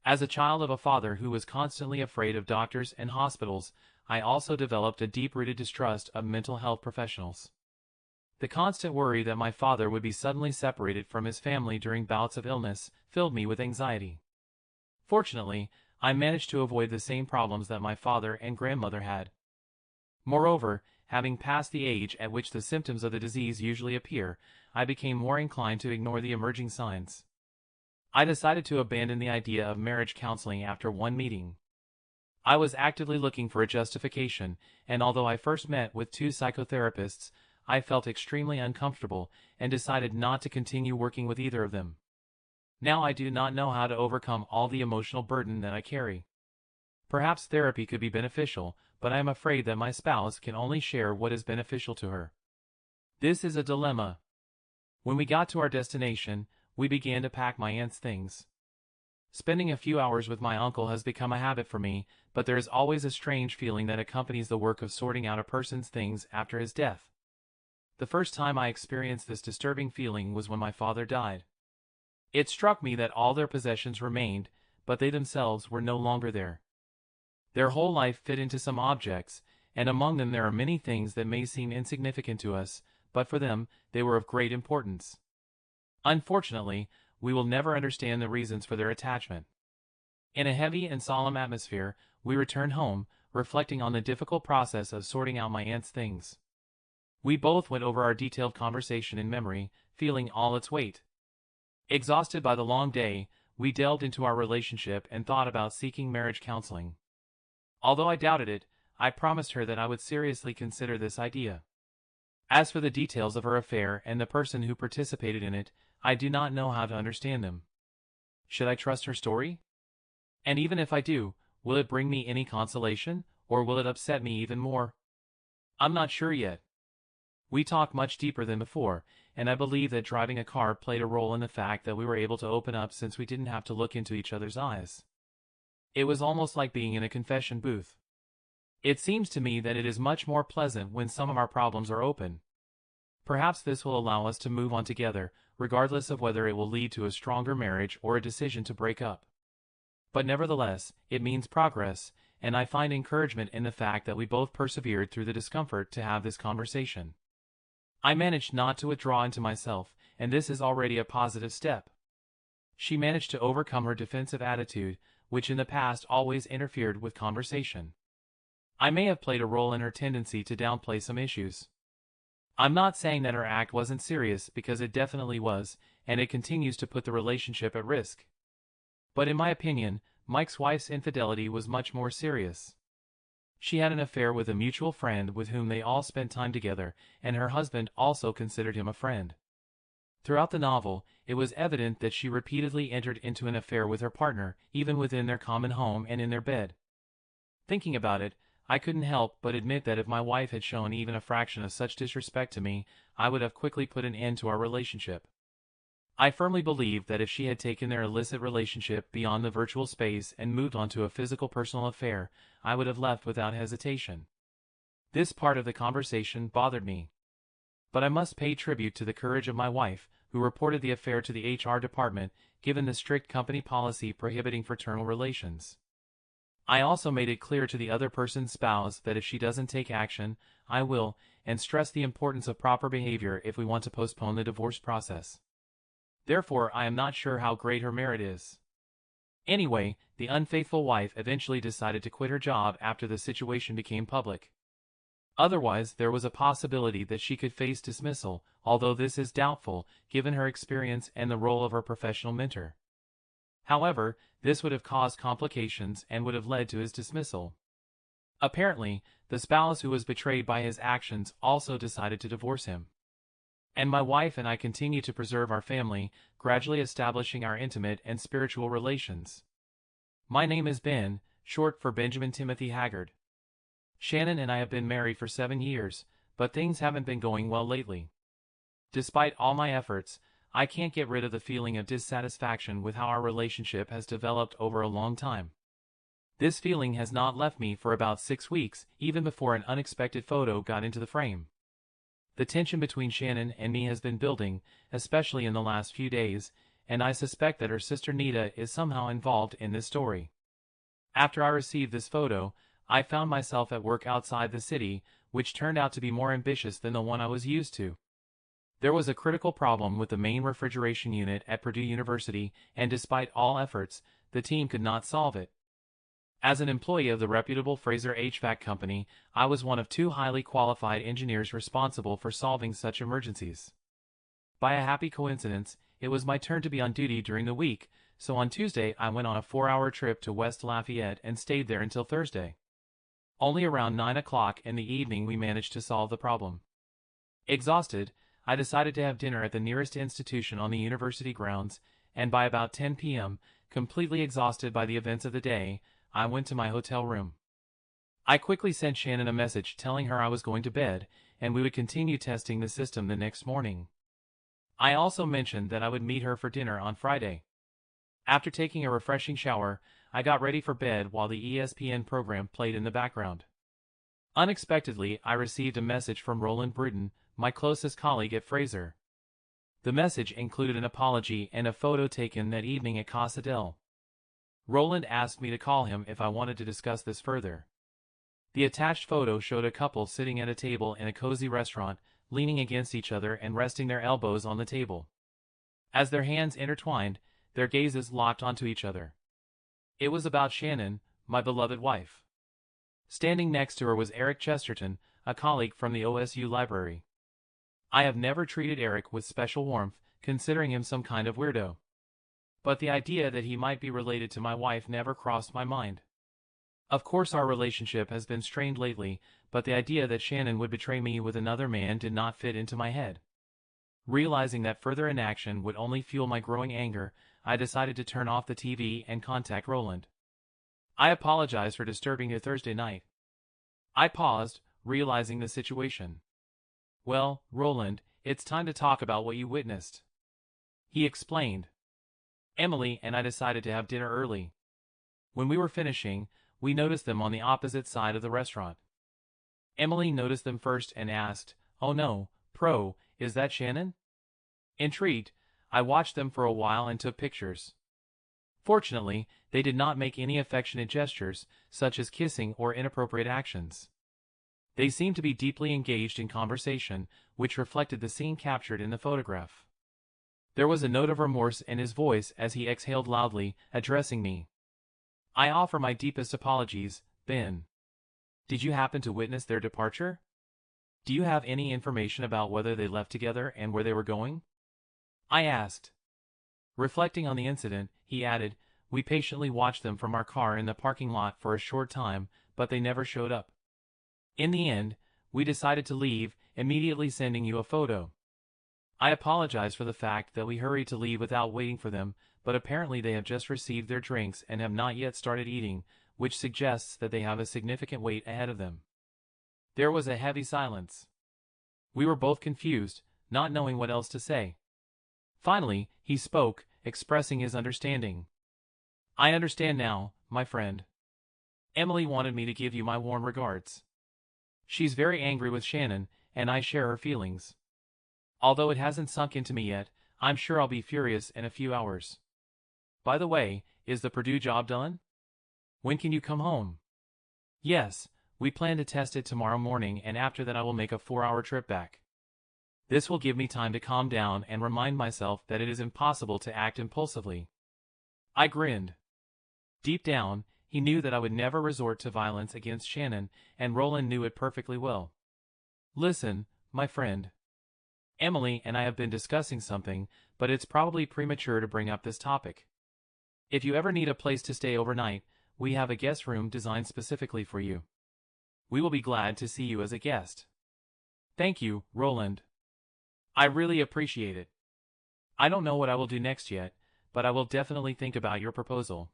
As a child of a father who was constantly afraid of doctors and hospitals, I also developed a deep-rooted distrust of mental health professionals. The constant worry that my father would be suddenly separated from his family during bouts of illness filled me with anxiety. Fortunately, I managed to avoid the same problems that my father and grandmother had. Moreover, having passed the age at which the symptoms of the disease usually appear, I became more inclined to ignore the emerging signs. I decided to abandon the idea of marriage counseling after one meeting. I was actively looking for a justification, and although I first met with 2 psychotherapists, I felt extremely uncomfortable and decided not to continue working with either of them. Now I do not know how to overcome all the emotional burden that I carry. Perhaps therapy could be beneficial, but I am afraid that my spouse can only share what is beneficial to her. This is a dilemma. When we got to our destination, we began to pack my aunt's things. Spending a few hours with my uncle has become a habit for me, but there is always a strange feeling that accompanies the work of sorting out a person's things after his death. The first time I experienced this disturbing feeling was when my father died. It struck me that all their possessions remained, but they themselves were no longer there. Their whole life fit into some objects, and among them there are many things that may seem insignificant to us, but for them, they were of great importance. Unfortunately, we will never understand the reasons for their attachment. In a heavy and solemn atmosphere, we returned home, reflecting on the difficult process of sorting out my aunt's things. We both went over our detailed conversation in memory, feeling all its weight. Exhausted by the long day, we delved into our relationship and thought about seeking marriage counseling. Although I doubted it, I promised her that I would seriously consider this idea. As for the details of her affair and the person who participated in it, I do not know how to understand them. Should I trust her story? And even if I do, will it bring me any consolation, or will it upset me even more? I'm not sure yet. We talked much deeper than before, and I believe that driving a car played a role in the fact that we were able to open up since we didn't have to look into each other's eyes. It was almost like being in a confession booth. It seems to me that it is much more pleasant when some of our problems are open. Perhaps this will allow us to move on together, regardless of whether it will lead to a stronger marriage or a decision to break up. But nevertheless, it means progress, and I find encouragement in the fact that we both persevered through the discomfort to have this conversation. I managed not to withdraw into myself, and this is already a positive step. She managed to overcome her defensive attitude, which in the past always interfered with conversation. I may have played a role in her tendency to downplay some issues. I'm not saying that her act wasn't serious, because it definitely was, and it continues to put the relationship at risk. But in my opinion, Mike's wife's infidelity was much more serious. She had an affair with a mutual friend with whom they all spent time together, and her husband also considered him a friend. Throughout the novel, it was evident that she repeatedly entered into an affair with her partner, even within their common home and in their bed. Thinking about it, I couldn't help but admit that if my wife had shown even a fraction of such disrespect to me, I would have quickly put an end to our relationship. I firmly believe that if she had taken their illicit relationship beyond the virtual space and moved on to a physical personal affair, I would have left without hesitation. This part of the conversation bothered me. But I must pay tribute to the courage of my wife, who reported the affair to the HR department, given the strict company policy prohibiting fraternal relations. I also made it clear to the other person's spouse that if she doesn't take action, I will, and stressed the importance of proper behavior if we want to postpone the divorce process. Therefore, I am not sure how great her merit is. Anyway, the unfaithful wife eventually decided to quit her job after the situation became public. Otherwise, there was a possibility that she could face dismissal, although this is doubtful, given her experience and the role of her professional mentor. However, this would have caused complications and would have led to his dismissal. Apparently, the spouse who was betrayed by his actions also decided to divorce him. And my wife and I continue to preserve our family, gradually establishing our intimate and spiritual relations. My name is Ben, short for Benjamin Timothy Haggard. Shannon and I have been married for 7 years, but things haven't been going well lately. Despite all my efforts, I can't get rid of the feeling of dissatisfaction with how our relationship has developed over a long time. This feeling has not left me for about 6 weeks, even before an unexpected photo got into the frame. The tension between Shannon and me has been building, especially in the last few days, and I suspect that her sister Nita is somehow involved in this story. After I received this photo, I found myself at work outside the city, which turned out to be more ambitious than the one I was used to. There was a critical problem with the main refrigeration unit at Purdue University, and despite all efforts, the team could not solve it. As an employee of the reputable Fraser HVAC company, I was one of 2 highly qualified engineers responsible for solving such emergencies. By a happy coincidence, it was my turn to be on duty during the week, so on Tuesday I went on a 4-hour trip to West Lafayette and stayed there until Thursday. Only around 9 o'clock in the evening we managed to solve the problem. Exhausted, I decided to have dinner at the nearest institution on the university grounds, and by about 10 p.m., completely exhausted by the events of the day, I went to my hotel room. I quickly sent Shannon a message telling her I was going to bed, and we would continue testing the system the next morning. I also mentioned that I would meet her for dinner on Friday. After taking a refreshing shower, I got ready for bed while the ESPN program played in the background. Unexpectedly, I received a message from Roland Bruton, my closest colleague at Fraser. The message included an apology and a photo taken that evening at Casa del. Roland asked me to call him if I wanted to discuss this further. The attached photo showed a couple sitting at a table in a cozy restaurant, leaning against each other and resting their elbows on the table. As their hands intertwined, their gazes locked onto each other. It was about Shannon, my beloved wife. Standing next to her was Eric Chesterton, a colleague from the OSU library. I have never treated Eric with special warmth, considering him some kind of weirdo. But the idea that he might be related to my wife never crossed my mind. Of course our relationship has been strained lately, but the idea that Shannon would betray me with another man did not fit into my head. Realizing that further inaction would only fuel my growing anger, I decided to turn off the TV and contact Roland. I apologized for disturbing you Thursday night. I paused, realizing the situation. Well, Roland, it's time to talk about what you witnessed. He explained. Emily and I decided to have dinner early. When we were finishing, we noticed them on the opposite side of the restaurant. Emily noticed them first and asked, "Oh no, is that Shannon?" Intrigued, I watched them for a while and took pictures. Fortunately, they did not make any affectionate gestures, such as kissing or inappropriate actions. They seemed to be deeply engaged in conversation, which reflected the scene captured in the photograph. There was a note of remorse in his voice as he exhaled loudly, addressing me. I offer my deepest apologies, Ben. Did you happen to witness their departure? Do you have any information about whether they left together and where they were going? I asked. Reflecting on the incident, he added, "We patiently watched them from our car in the parking lot for a short time, but they never showed up. In the end, we decided to leave, immediately sending you a photo. I apologize for the fact that we hurried to leave without waiting for them, but apparently they have just received their drinks and have not yet started eating, which suggests that they have a significant wait ahead of them." There was a heavy silence. We were both confused, not knowing what else to say. Finally, he spoke, expressing his understanding. "I understand now, my friend. Emily wanted me to give you my warm regards. She's very angry with Shannon, and I share her feelings. Although it hasn't sunk into me yet, I'm sure I'll be furious in a few hours. By the way, is the Purdue job done? When can you come home?" "Yes, we plan to test it tomorrow morning, and after that I will make a 4-hour trip back. This will give me time to calm down and remind myself that it is impossible to act impulsively." I grinned. Deep down, he knew that I would never resort to violence against Shannon, and Roland knew it perfectly well. "Listen, my friend. Emily and I have been discussing something, but it's probably premature to bring up this topic. If you ever need a place to stay overnight, we have a guest room designed specifically for you. We will be glad to see you as a guest. Thank you, Roland. I really appreciate it. I don't know what I will do next yet, but I will definitely think about your proposal.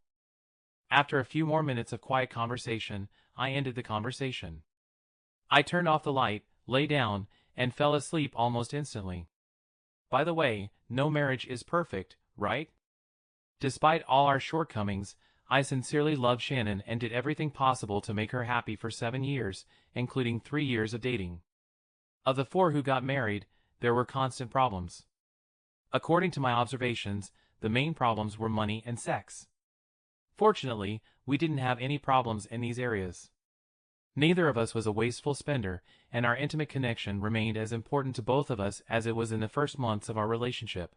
After a few more minutes of quiet conversation, I ended the conversation. I turned off the light, lay down, and fell asleep almost instantly. By the way, no marriage is perfect, right? Despite all our shortcomings, I sincerely loved Shannon and did everything possible to make her happy for 7 years, including 3 years of dating. Of the 4 who got married, there were constant problems. According to my observations, the main problems were money and sex. Fortunately, we didn't have any problems in these areas. Neither of us was a wasteful spender, and our intimate connection remained as important to both of us as it was in the first months of our relationship.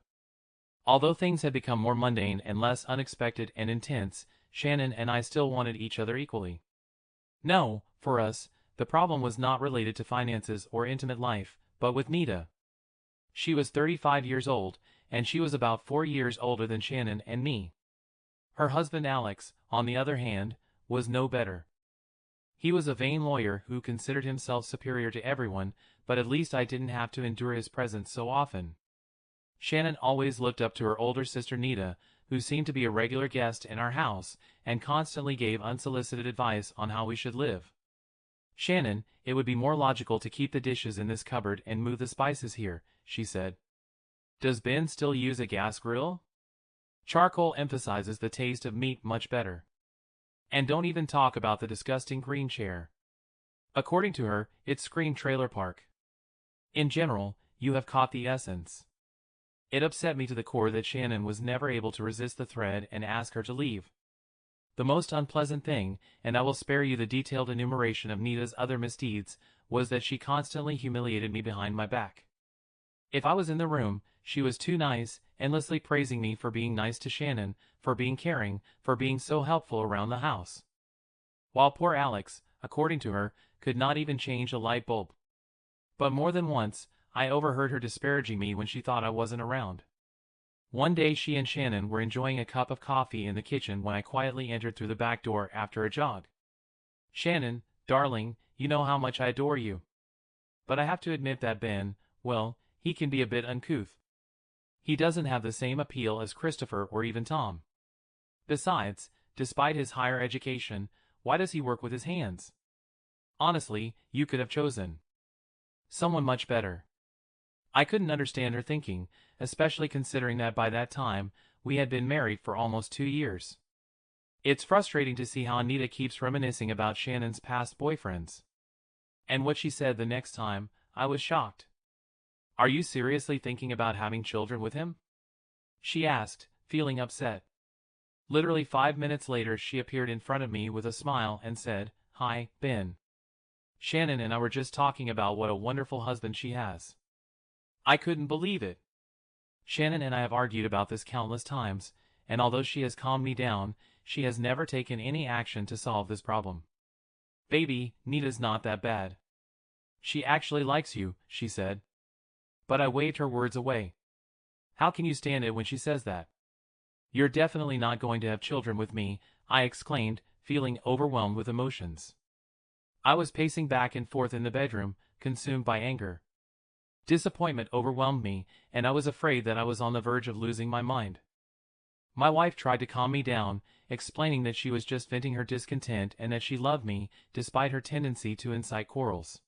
Although things had become more mundane and less unexpected and intense, Shannon and I still wanted each other equally. No, for us, the problem was not related to finances or intimate life, but with Nita. She was 35 years old, and she was about 4 years older than Shannon and me. Her husband Alex, on the other hand, was no better. He was a vain lawyer who considered himself superior to everyone, but at least I didn't have to endure his presence so often. Shannon always looked up to her older sister Nita, who seemed to be a regular guest in our house, and constantly gave unsolicited advice on how we should live. "Shannon, it would be more logical to keep the dishes in this cupboard and move the spices here," she said. "Does Ben still use a gas grill? Charcoal emphasizes the taste of meat much better. And don't even talk about the disgusting green chair. According to her, it screamed trailer park. In general, you have caught the essence." It upset me to the core that Shannon was never able to resist the thread and ask her to leave. The most unpleasant thing, and I will spare you the detailed enumeration of Nita's other misdeeds, was that she constantly humiliated me behind my back. If I was in the room, she was too nice, endlessly praising me for being nice to Shannon, for being caring, for being so helpful around the house. While poor Alex, according to her, could not even change a light bulb. But more than once, I overheard her disparaging me when she thought I wasn't around. One day she and Shannon were enjoying a cup of coffee in the kitchen when I quietly entered through the back door after a jog. "Shannon, darling, you know how much I adore you. But I have to admit that Ben, well, he can be a bit uncouth. He doesn't have the same appeal as Christopher or even Tom. Besides, despite his higher education, why does he work with his hands? Honestly, you could have chosen someone much better." I couldn't understand her thinking, especially considering that by that time, we had been married for almost 2 years. It's frustrating to see how Anita keeps reminiscing about Shannon's past boyfriends. And what she said the next time, I was shocked. "Are you seriously thinking about having children with him?" she asked, feeling upset. Literally 5 minutes later she appeared in front of me with a smile and said, "Hi, Ben. Shannon and I were just talking about what a wonderful husband she has." I couldn't believe it. Shannon and I have argued about this countless times, and although she has calmed me down, she has never taken any action to solve this problem. "Baby, Nita's not that bad. She actually likes you," she said. But I waved her words away. "How can you stand it when she says that?" "You're definitely not going to have children with me," I exclaimed, feeling overwhelmed with emotions. I was pacing back and forth in the bedroom, consumed by anger. Disappointment overwhelmed me, and I was afraid that I was on the verge of losing my mind. My wife tried to calm me down, explaining that she was just venting her discontent and that she loved me, despite her tendency to incite quarrels.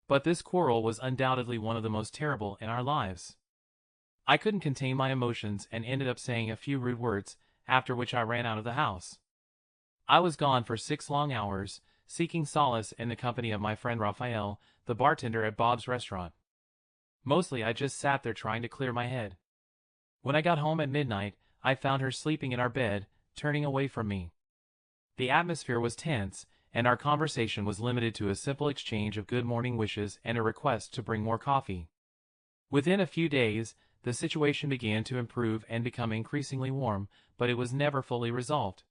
But this quarrel was undoubtedly one of the most terrible in our lives. I couldn't contain my emotions and ended up saying a few rude words, after which I ran out of the house. I was gone for 6 long hours, seeking solace in the company of my friend Raphael, the bartender at Bob's restaurant. Mostly I just sat there trying to clear my head. When I got home at midnight, I found her sleeping in our bed, turning away from me. The atmosphere was tense, and our conversation was limited to a simple exchange of good morning wishes and a request to bring more coffee. Within a few days, the situation began to improve and become increasingly warm, but it was never fully resolved.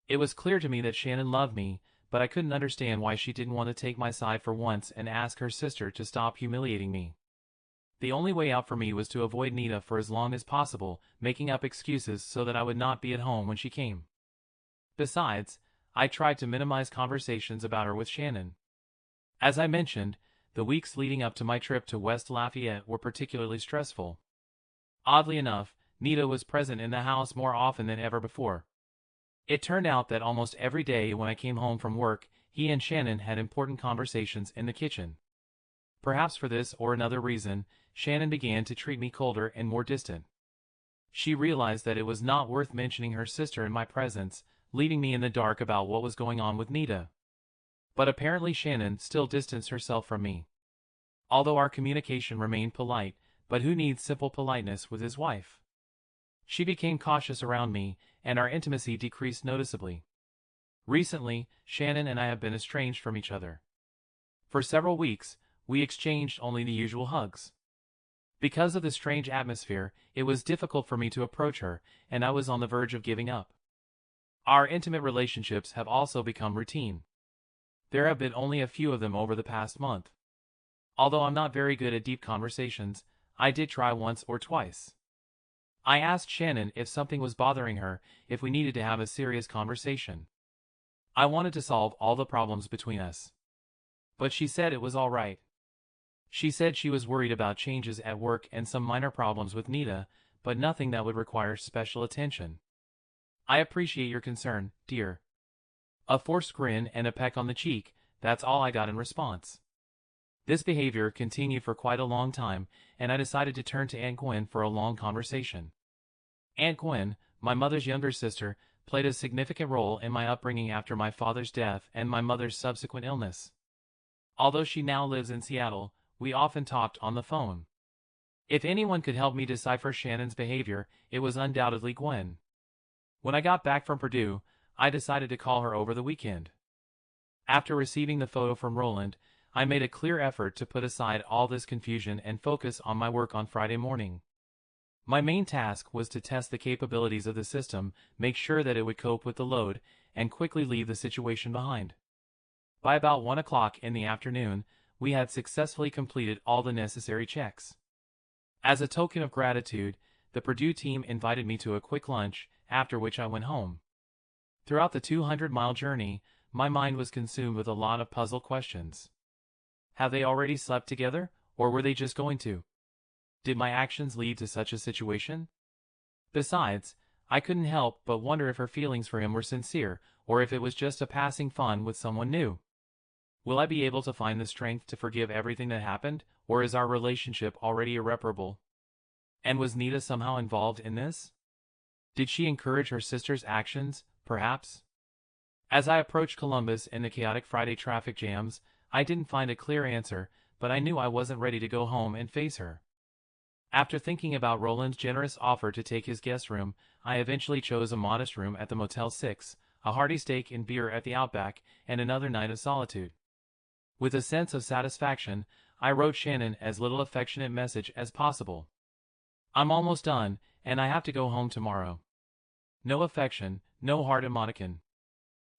It was clear to me that Shannon loved me, but I couldn't understand why she didn't want to take my side for once and ask her sister to stop humiliating me. The only way out for me was to avoid Nita for as long as possible, making up excuses so that I would not be at home when she came. Besides, I tried to minimize conversations about her with Shannon. As I mentioned, the weeks leading up to my trip to West Lafayette were particularly stressful. Oddly enough, Nita was present in the house more often than ever before. It turned out that almost every day when I came home from work, he and Shannon had important conversations in the kitchen. Perhaps for this or another reason, Shannon began to treat me colder and more distant. She realized that it was not worth mentioning her sister in my presence, leaving me in the dark about what was going on with Nita. But apparently Shannon still distanced herself from me. Although our communication remained polite, but who needs simple politeness with his wife? She became cautious around me, and our intimacy decreased noticeably. Recently, Shannon and I have been estranged from each other. For several weeks, we exchanged only the usual hugs. Because of the strange atmosphere, it was difficult for me to approach her, and I was on the verge of giving up. Our intimate relationships have also become routine. There have been only a few of them over the past month. Although I'm not very good at deep conversations, I did try once or twice. I asked Shannon if something was bothering her, if we needed to have a serious conversation. I wanted to solve all the problems between us. But she said it was all right. She said she was worried about changes at work and some minor problems with Nita, but nothing that would require special attention. I appreciate your concern, dear. A forced grin and a peck on the cheek, that's all I got in response. This behavior continued for quite a long time, and I decided to turn to Aunt Gwen for a long conversation. Aunt Gwen, my mother's younger sister, played a significant role in my upbringing after my father's death and my mother's subsequent illness. Although she now lives in Seattle, we often talked on the phone. If anyone could help me decipher Shannon's behavior, it was undoubtedly Gwen. When I got back from Purdue, I decided to call her over the weekend. After receiving the photo from Roland, I made a clear effort to put aside all this confusion and focus on my work on Friday morning. My main task was to test the capabilities of the system, make sure that it would cope with the load, and quickly leave the situation behind. By about 1 o'clock in the afternoon, we had successfully completed all the necessary checks. As a token of gratitude, the Purdue team invited me to a quick lunch, after which I went home. Throughout the 200-mile journey, my mind was consumed with a lot of puzzle questions. Have they already slept together, or were they just going to? Did my actions lead to such a situation? Besides, I couldn't help but wonder if her feelings for him were sincere, or if it was just a passing fun with someone new. Will I be able to find the strength to forgive everything that happened, or is our relationship already irreparable? And was Nita somehow involved in this? Did she encourage her sister's actions, perhaps? As I approached Columbus in the chaotic Friday traffic jams, I didn't find a clear answer, but I knew I wasn't ready to go home and face her. After thinking about Roland's generous offer to take his guest room, I eventually chose a modest room at the Motel 6, a hearty steak and beer at the Outback, and another night of solitude. With a sense of satisfaction, I wrote Shannon as little affectionate message as possible. I'm almost done, and I have to go home tomorrow. No affection, no heart emoticon.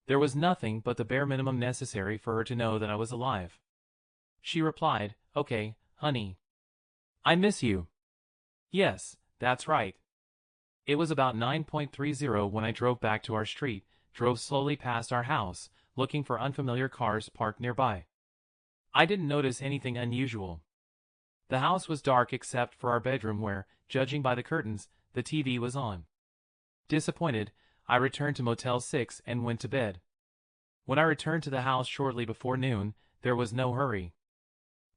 There was nothing but the bare minimum necessary for her to know that I was alive. She replied, "Okay, honey. I miss you." Yes, that's right. It was about 9:30 when I drove back to our street, drove slowly past our house, looking for unfamiliar cars parked nearby. I didn't notice anything unusual. The house was dark except for our bedroom where, judging by the curtains, the TV was on. Disappointed, I returned to Motel 6 and went to bed. When I returned to the house shortly before noon, there was no hurry.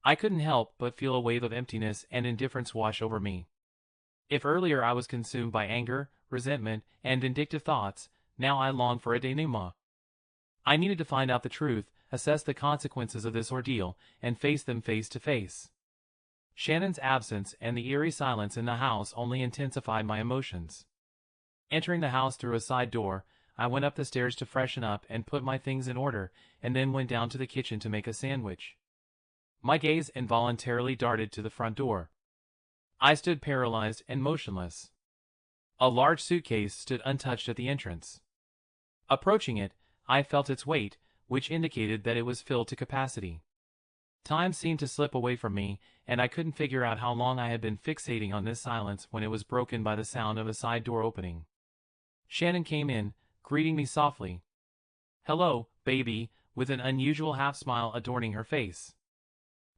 I couldn't help but feel a wave of emptiness and indifference wash over me. If earlier I was consumed by anger, resentment, and vindictive thoughts, now I longed for a denouement. I needed to find out the truth, assess the consequences of this ordeal, and face them face to face. Shannon's absence and the eerie silence in the house only intensified my emotions. Entering the house through a side door, I went up the stairs to freshen up and put my things in order, and then went down to the kitchen to make a sandwich. My gaze involuntarily darted to the front door. I stood paralyzed and motionless. A large suitcase stood untouched at the entrance. Approaching it, I felt its weight, which indicated that it was filled to capacity. Time seemed to slip away from me, and I couldn't figure out how long I had been fixating on this silence when it was broken by the sound of a side door opening. Shannon came in, greeting me softly. "Hello, baby," with an unusual half-smile adorning her face.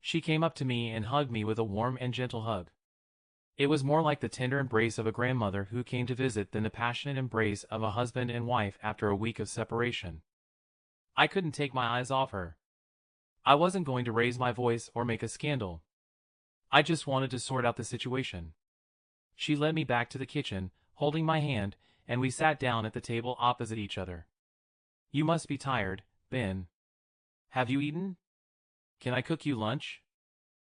She came up to me and hugged me with a warm and gentle hug. It was more like the tender embrace of a grandmother who came to visit than the passionate embrace of a husband and wife after a week of separation. I couldn't take my eyes off her. I wasn't going to raise my voice or make a scandal. I just wanted to sort out the situation. She led me back to the kitchen, holding my hand, and we sat down at the table opposite each other. "You must be tired, Ben. Have you eaten? Can I cook you lunch?"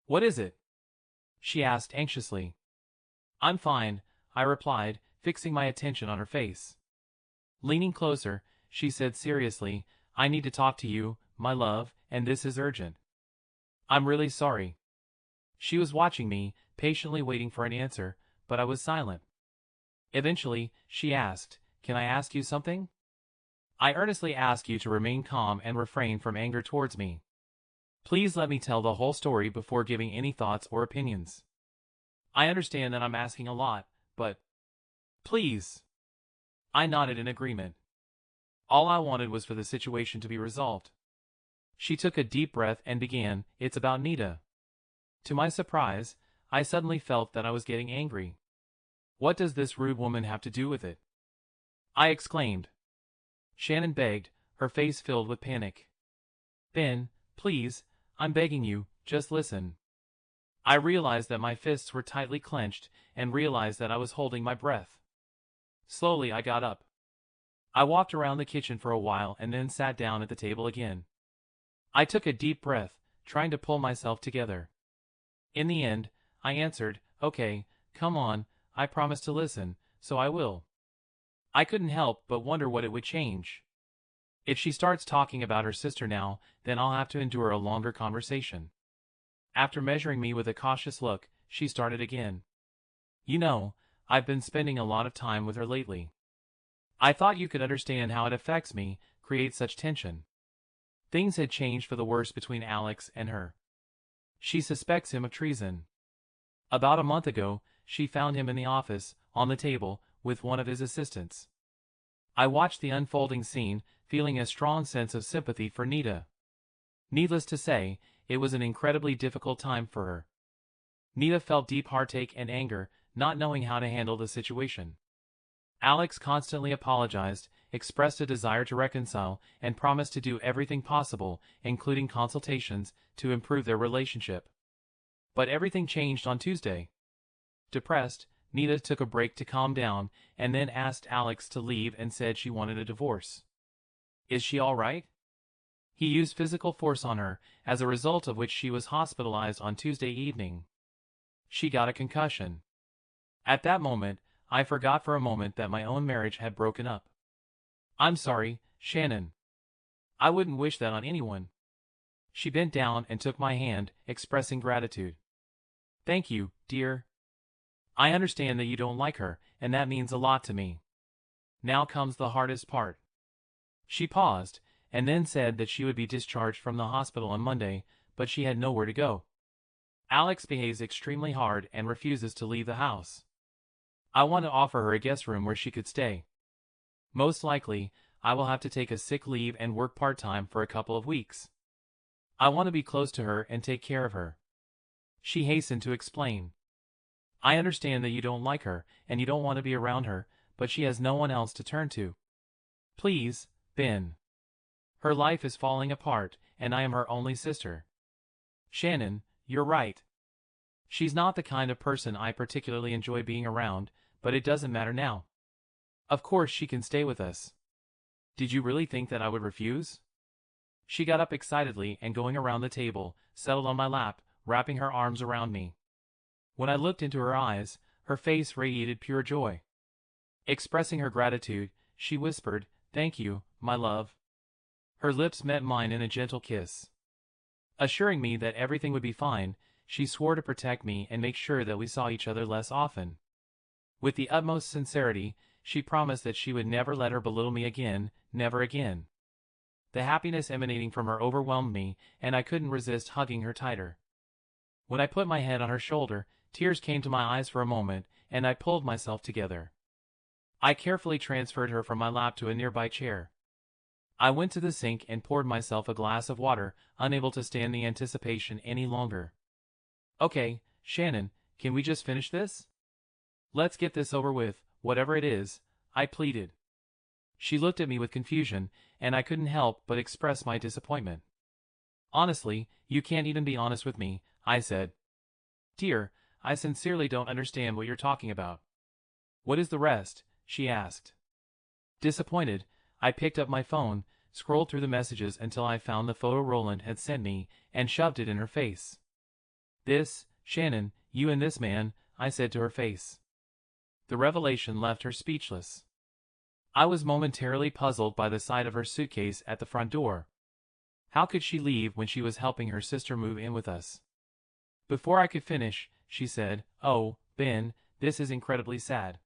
"What is it?" she asked anxiously. "I'm fine," I replied, fixing my attention on her face. Leaning closer, she said seriously, "I need to talk to you, my love, and this is urgent." "I'm really sorry." She was watching me, patiently waiting for an answer, but I was silent. Eventually, she asked, "Can I ask you something?" "I earnestly ask you to remain calm and refrain from anger towards me. Please let me tell the whole story before giving any thoughts or opinions. I understand that I'm asking a lot, but please." I nodded in agreement. All I wanted was for the situation to be resolved. She took a deep breath and began, "It's about Nita." To my surprise, I suddenly felt that I was getting angry. "What does this rude woman have to do with it?" I exclaimed. Shannon begged, her face filled with panic. "Ben, please, I'm begging you, just listen." I realized that my fists were tightly clenched, and realized that I was holding my breath. Slowly I got up. I walked around the kitchen for a while and then sat down at the table again. I took a deep breath, trying to pull myself together. In the end, I answered, "Okay, come on, I promise to listen, so I will." I couldn't help but wonder what it would change. If she starts talking about her sister now, then I'll have to endure a longer conversation. After measuring me with a cautious look, she started again. "You know, I've been spending a lot of time with her lately. I thought you could understand how it affects me, creates such tension." Things had changed for the worse between Alex and her. She suspects him of treason. About a month ago, she found him in the office, on the table, with one of his assistants. I watched the unfolding scene, feeling a strong sense of sympathy for Nita. Needless to say, it was an incredibly difficult time for her. Nita felt deep heartache and anger, not knowing how to handle the situation. Alex constantly apologized, expressed a desire to reconcile, and promised to do everything possible, including consultations, to improve their relationship. But everything changed on Tuesday. Depressed, Nita took a break to calm down, and then asked Alex to leave and said she wanted a divorce. "Is she all right?" He used physical force on her, as a result of which she was hospitalized on Tuesday evening. She got a concussion. At that moment, I forgot for a moment that my own marriage had broken up. "I'm sorry, Shannon. I wouldn't wish that on anyone." She bent down and took my hand, expressing gratitude. "Thank you, dear. I understand that you don't like her, and that means a lot to me. Now comes the hardest part." She paused, and then said that she would be discharged from the hospital on Monday, but she had nowhere to go. "Alex behaves extremely hard and refuses to leave the house. I want to offer her a guest room where she could stay. Most likely, I will have to take a sick leave and work part-time for a couple of weeks. I want to be close to her and take care of her." She hastened to explain. "I understand that you don't like her, and you don't want to be around her, but she has no one else to turn to. Please, Ben. Her life is falling apart, and I am her only sister." "Shannon, you're right. She's not the kind of person I particularly enjoy being around, but it doesn't matter now. Of course she can stay with us. Did you really think that I would refuse?" She got up excitedly and going around the table, settled on my lap, wrapping her arms around me. When I looked into her eyes, her face radiated pure joy. Expressing her gratitude, she whispered, "Thank you, my love." Her lips met mine in a gentle kiss. Assuring me that everything would be fine, she swore to protect me and make sure that we saw each other less often. With the utmost sincerity, she promised that she would never let her belittle me again, never again. The happiness emanating from her overwhelmed me, and I couldn't resist hugging her tighter. When I put my head on her shoulder, tears came to my eyes for a moment, and I pulled myself together. I carefully transferred her from my lap to a nearby chair. I went to the sink and poured myself a glass of water, unable to stand the anticipation any longer. Okay, Shannon, can we just finish this? Let's get this over with, whatever it is, I pleaded. She looked at me with confusion, and I couldn't help but express my disappointment. Honestly, you can't even be honest with me, I said. Dear, I sincerely don't understand what you're talking about. What is the rest? She asked. Disappointed, I picked up my phone, scrolled through the messages until I found the photo Roland had sent me, and shoved it in her face. This, Shannon, you and this man, I said to her face. The revelation left her speechless. I was momentarily puzzled by the sight of her suitcase at the front door. How could she leave when she was helping her sister move in with us? Before I could finish, she said, "Oh, Ben, this is incredibly sad.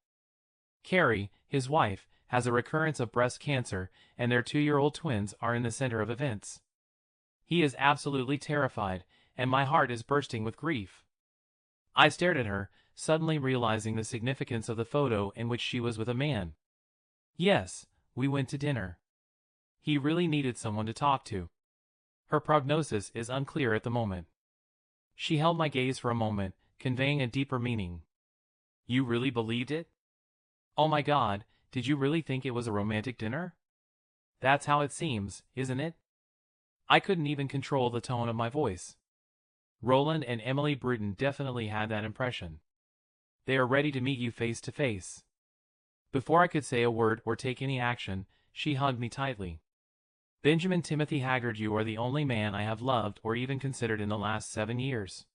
Carrie, his wife, has a recurrence of breast cancer, and their 2-year-old twins are in the center of events. He is absolutely terrified, and my heart is bursting with grief." I stared at her, suddenly realizing the significance of the photo in which she was with a man. Yes, we went to dinner. He really needed someone to talk to. Her prognosis is unclear at the moment. She held my gaze for a moment, conveying a deeper meaning. You really believed it? Oh my God, did you really think it was a romantic dinner? That's how it seems, isn't it? I couldn't even control the tone of my voice. Roland and Emily Bruton definitely had that impression. They are ready to meet you face to face. Before I could say a word or take any action, she hugged me tightly. Benjamin Timothy Haggard, you are the only man I have loved or even considered in the last 7 years.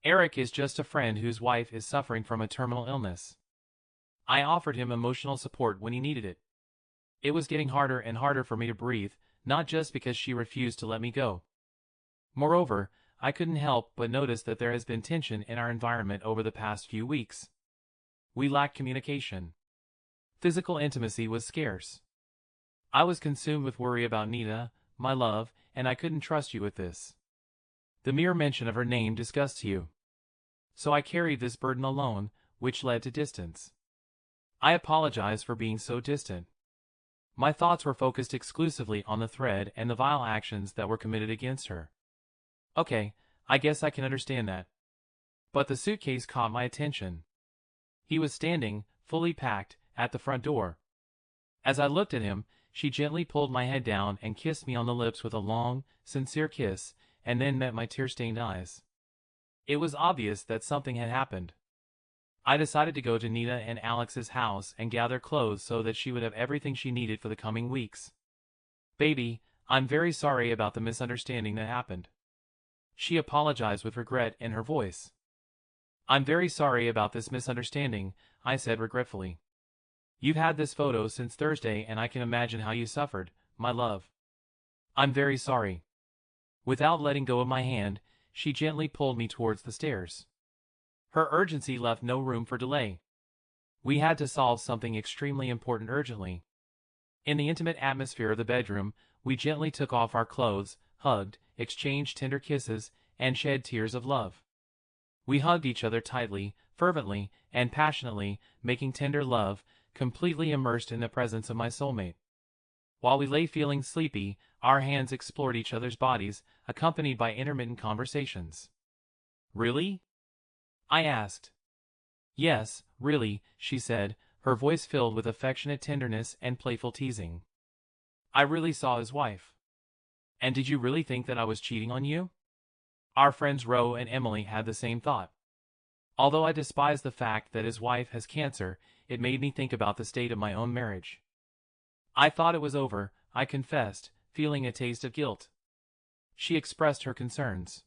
Eric is just a friend whose wife is suffering from a terminal illness. I offered him emotional support when he needed it. It was getting harder and harder for me to breathe, not just because she refused to let me go. Moreover, I couldn't help but notice that there has been tension in our environment over the past few weeks. We lacked communication. Physical intimacy was scarce. I was consumed with worry about Nita, my love, and I couldn't trust you with this. The mere mention of her name disgusts you. So I carried this burden alone, which led to distance. I apologize for being so distant. My thoughts were focused exclusively on the thread and the vile actions that were committed against her. Okay, I guess I can understand that. But the suitcase caught my attention. He was standing, fully packed, at the front door. As I looked at him, she gently pulled my head down and kissed me on the lips with a long, sincere kiss, and then met my tear-stained eyes. It was obvious that something had happened. I decided to go to Nita and Alex's house and gather clothes so that she would have everything she needed for the coming weeks. Baby, I'm very sorry about the misunderstanding that happened. She apologized with regret in her voice. I'm very sorry about this misunderstanding, I said regretfully. You've had this photo since Thursday and I can imagine how you suffered, my love. I'm very sorry. Without letting go of my hand, she gently pulled me towards the stairs. Her urgency left no room for delay. We had to solve something extremely important urgently. In the intimate atmosphere of the bedroom, we gently took off our clothes, hugged, exchanged tender kisses, and shed tears of love. We hugged each other tightly, fervently, and passionately, making tender love, completely immersed in the presence of my soulmate. While we lay feeling sleepy, our hands explored each other's bodies, accompanied by intermittent conversations. Really? I asked. Yes, really, she said, her voice filled with affectionate tenderness and playful teasing. I really saw his wife. And did you really think that I was cheating on you? Our friends Ro and Emily had the same thought. Although I despise the fact that his wife has cancer, it made me think about the state of my own marriage. I thought it was over, I confessed, feeling a taste of guilt. She expressed her concerns.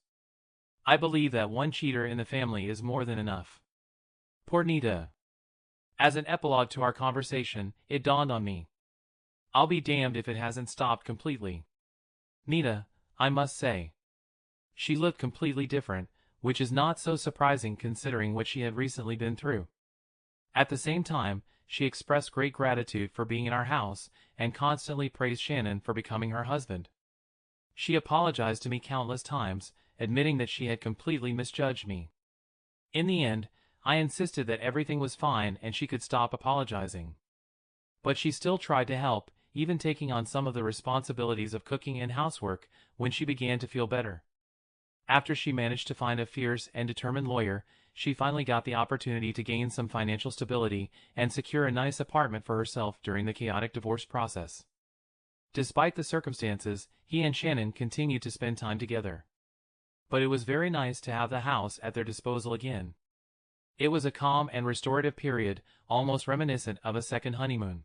I believe that one cheater in the family is more than enough. Poor Nita. As an epilogue to our conversation, it dawned on me. I'll be damned if it hasn't stopped completely. Nita, I must say. She looked completely different, which is not so surprising considering what she had recently been through. At the same time, she expressed great gratitude for being in our house, and constantly praised Shannon for becoming her husband. She apologized to me countless times, admitting that she had completely misjudged me. In the end, I insisted that everything was fine and she could stop apologizing. But she still tried to help, even taking on some of the responsibilities of cooking and housework when she began to feel better. After she managed to find a fierce and determined lawyer, she finally got the opportunity to gain some financial stability and secure a nice apartment for herself during the chaotic divorce process. Despite the circumstances, he and Shannon continued to spend time together. But it was very nice to have the house at their disposal again. It was a calm and restorative period, almost reminiscent of a second honeymoon.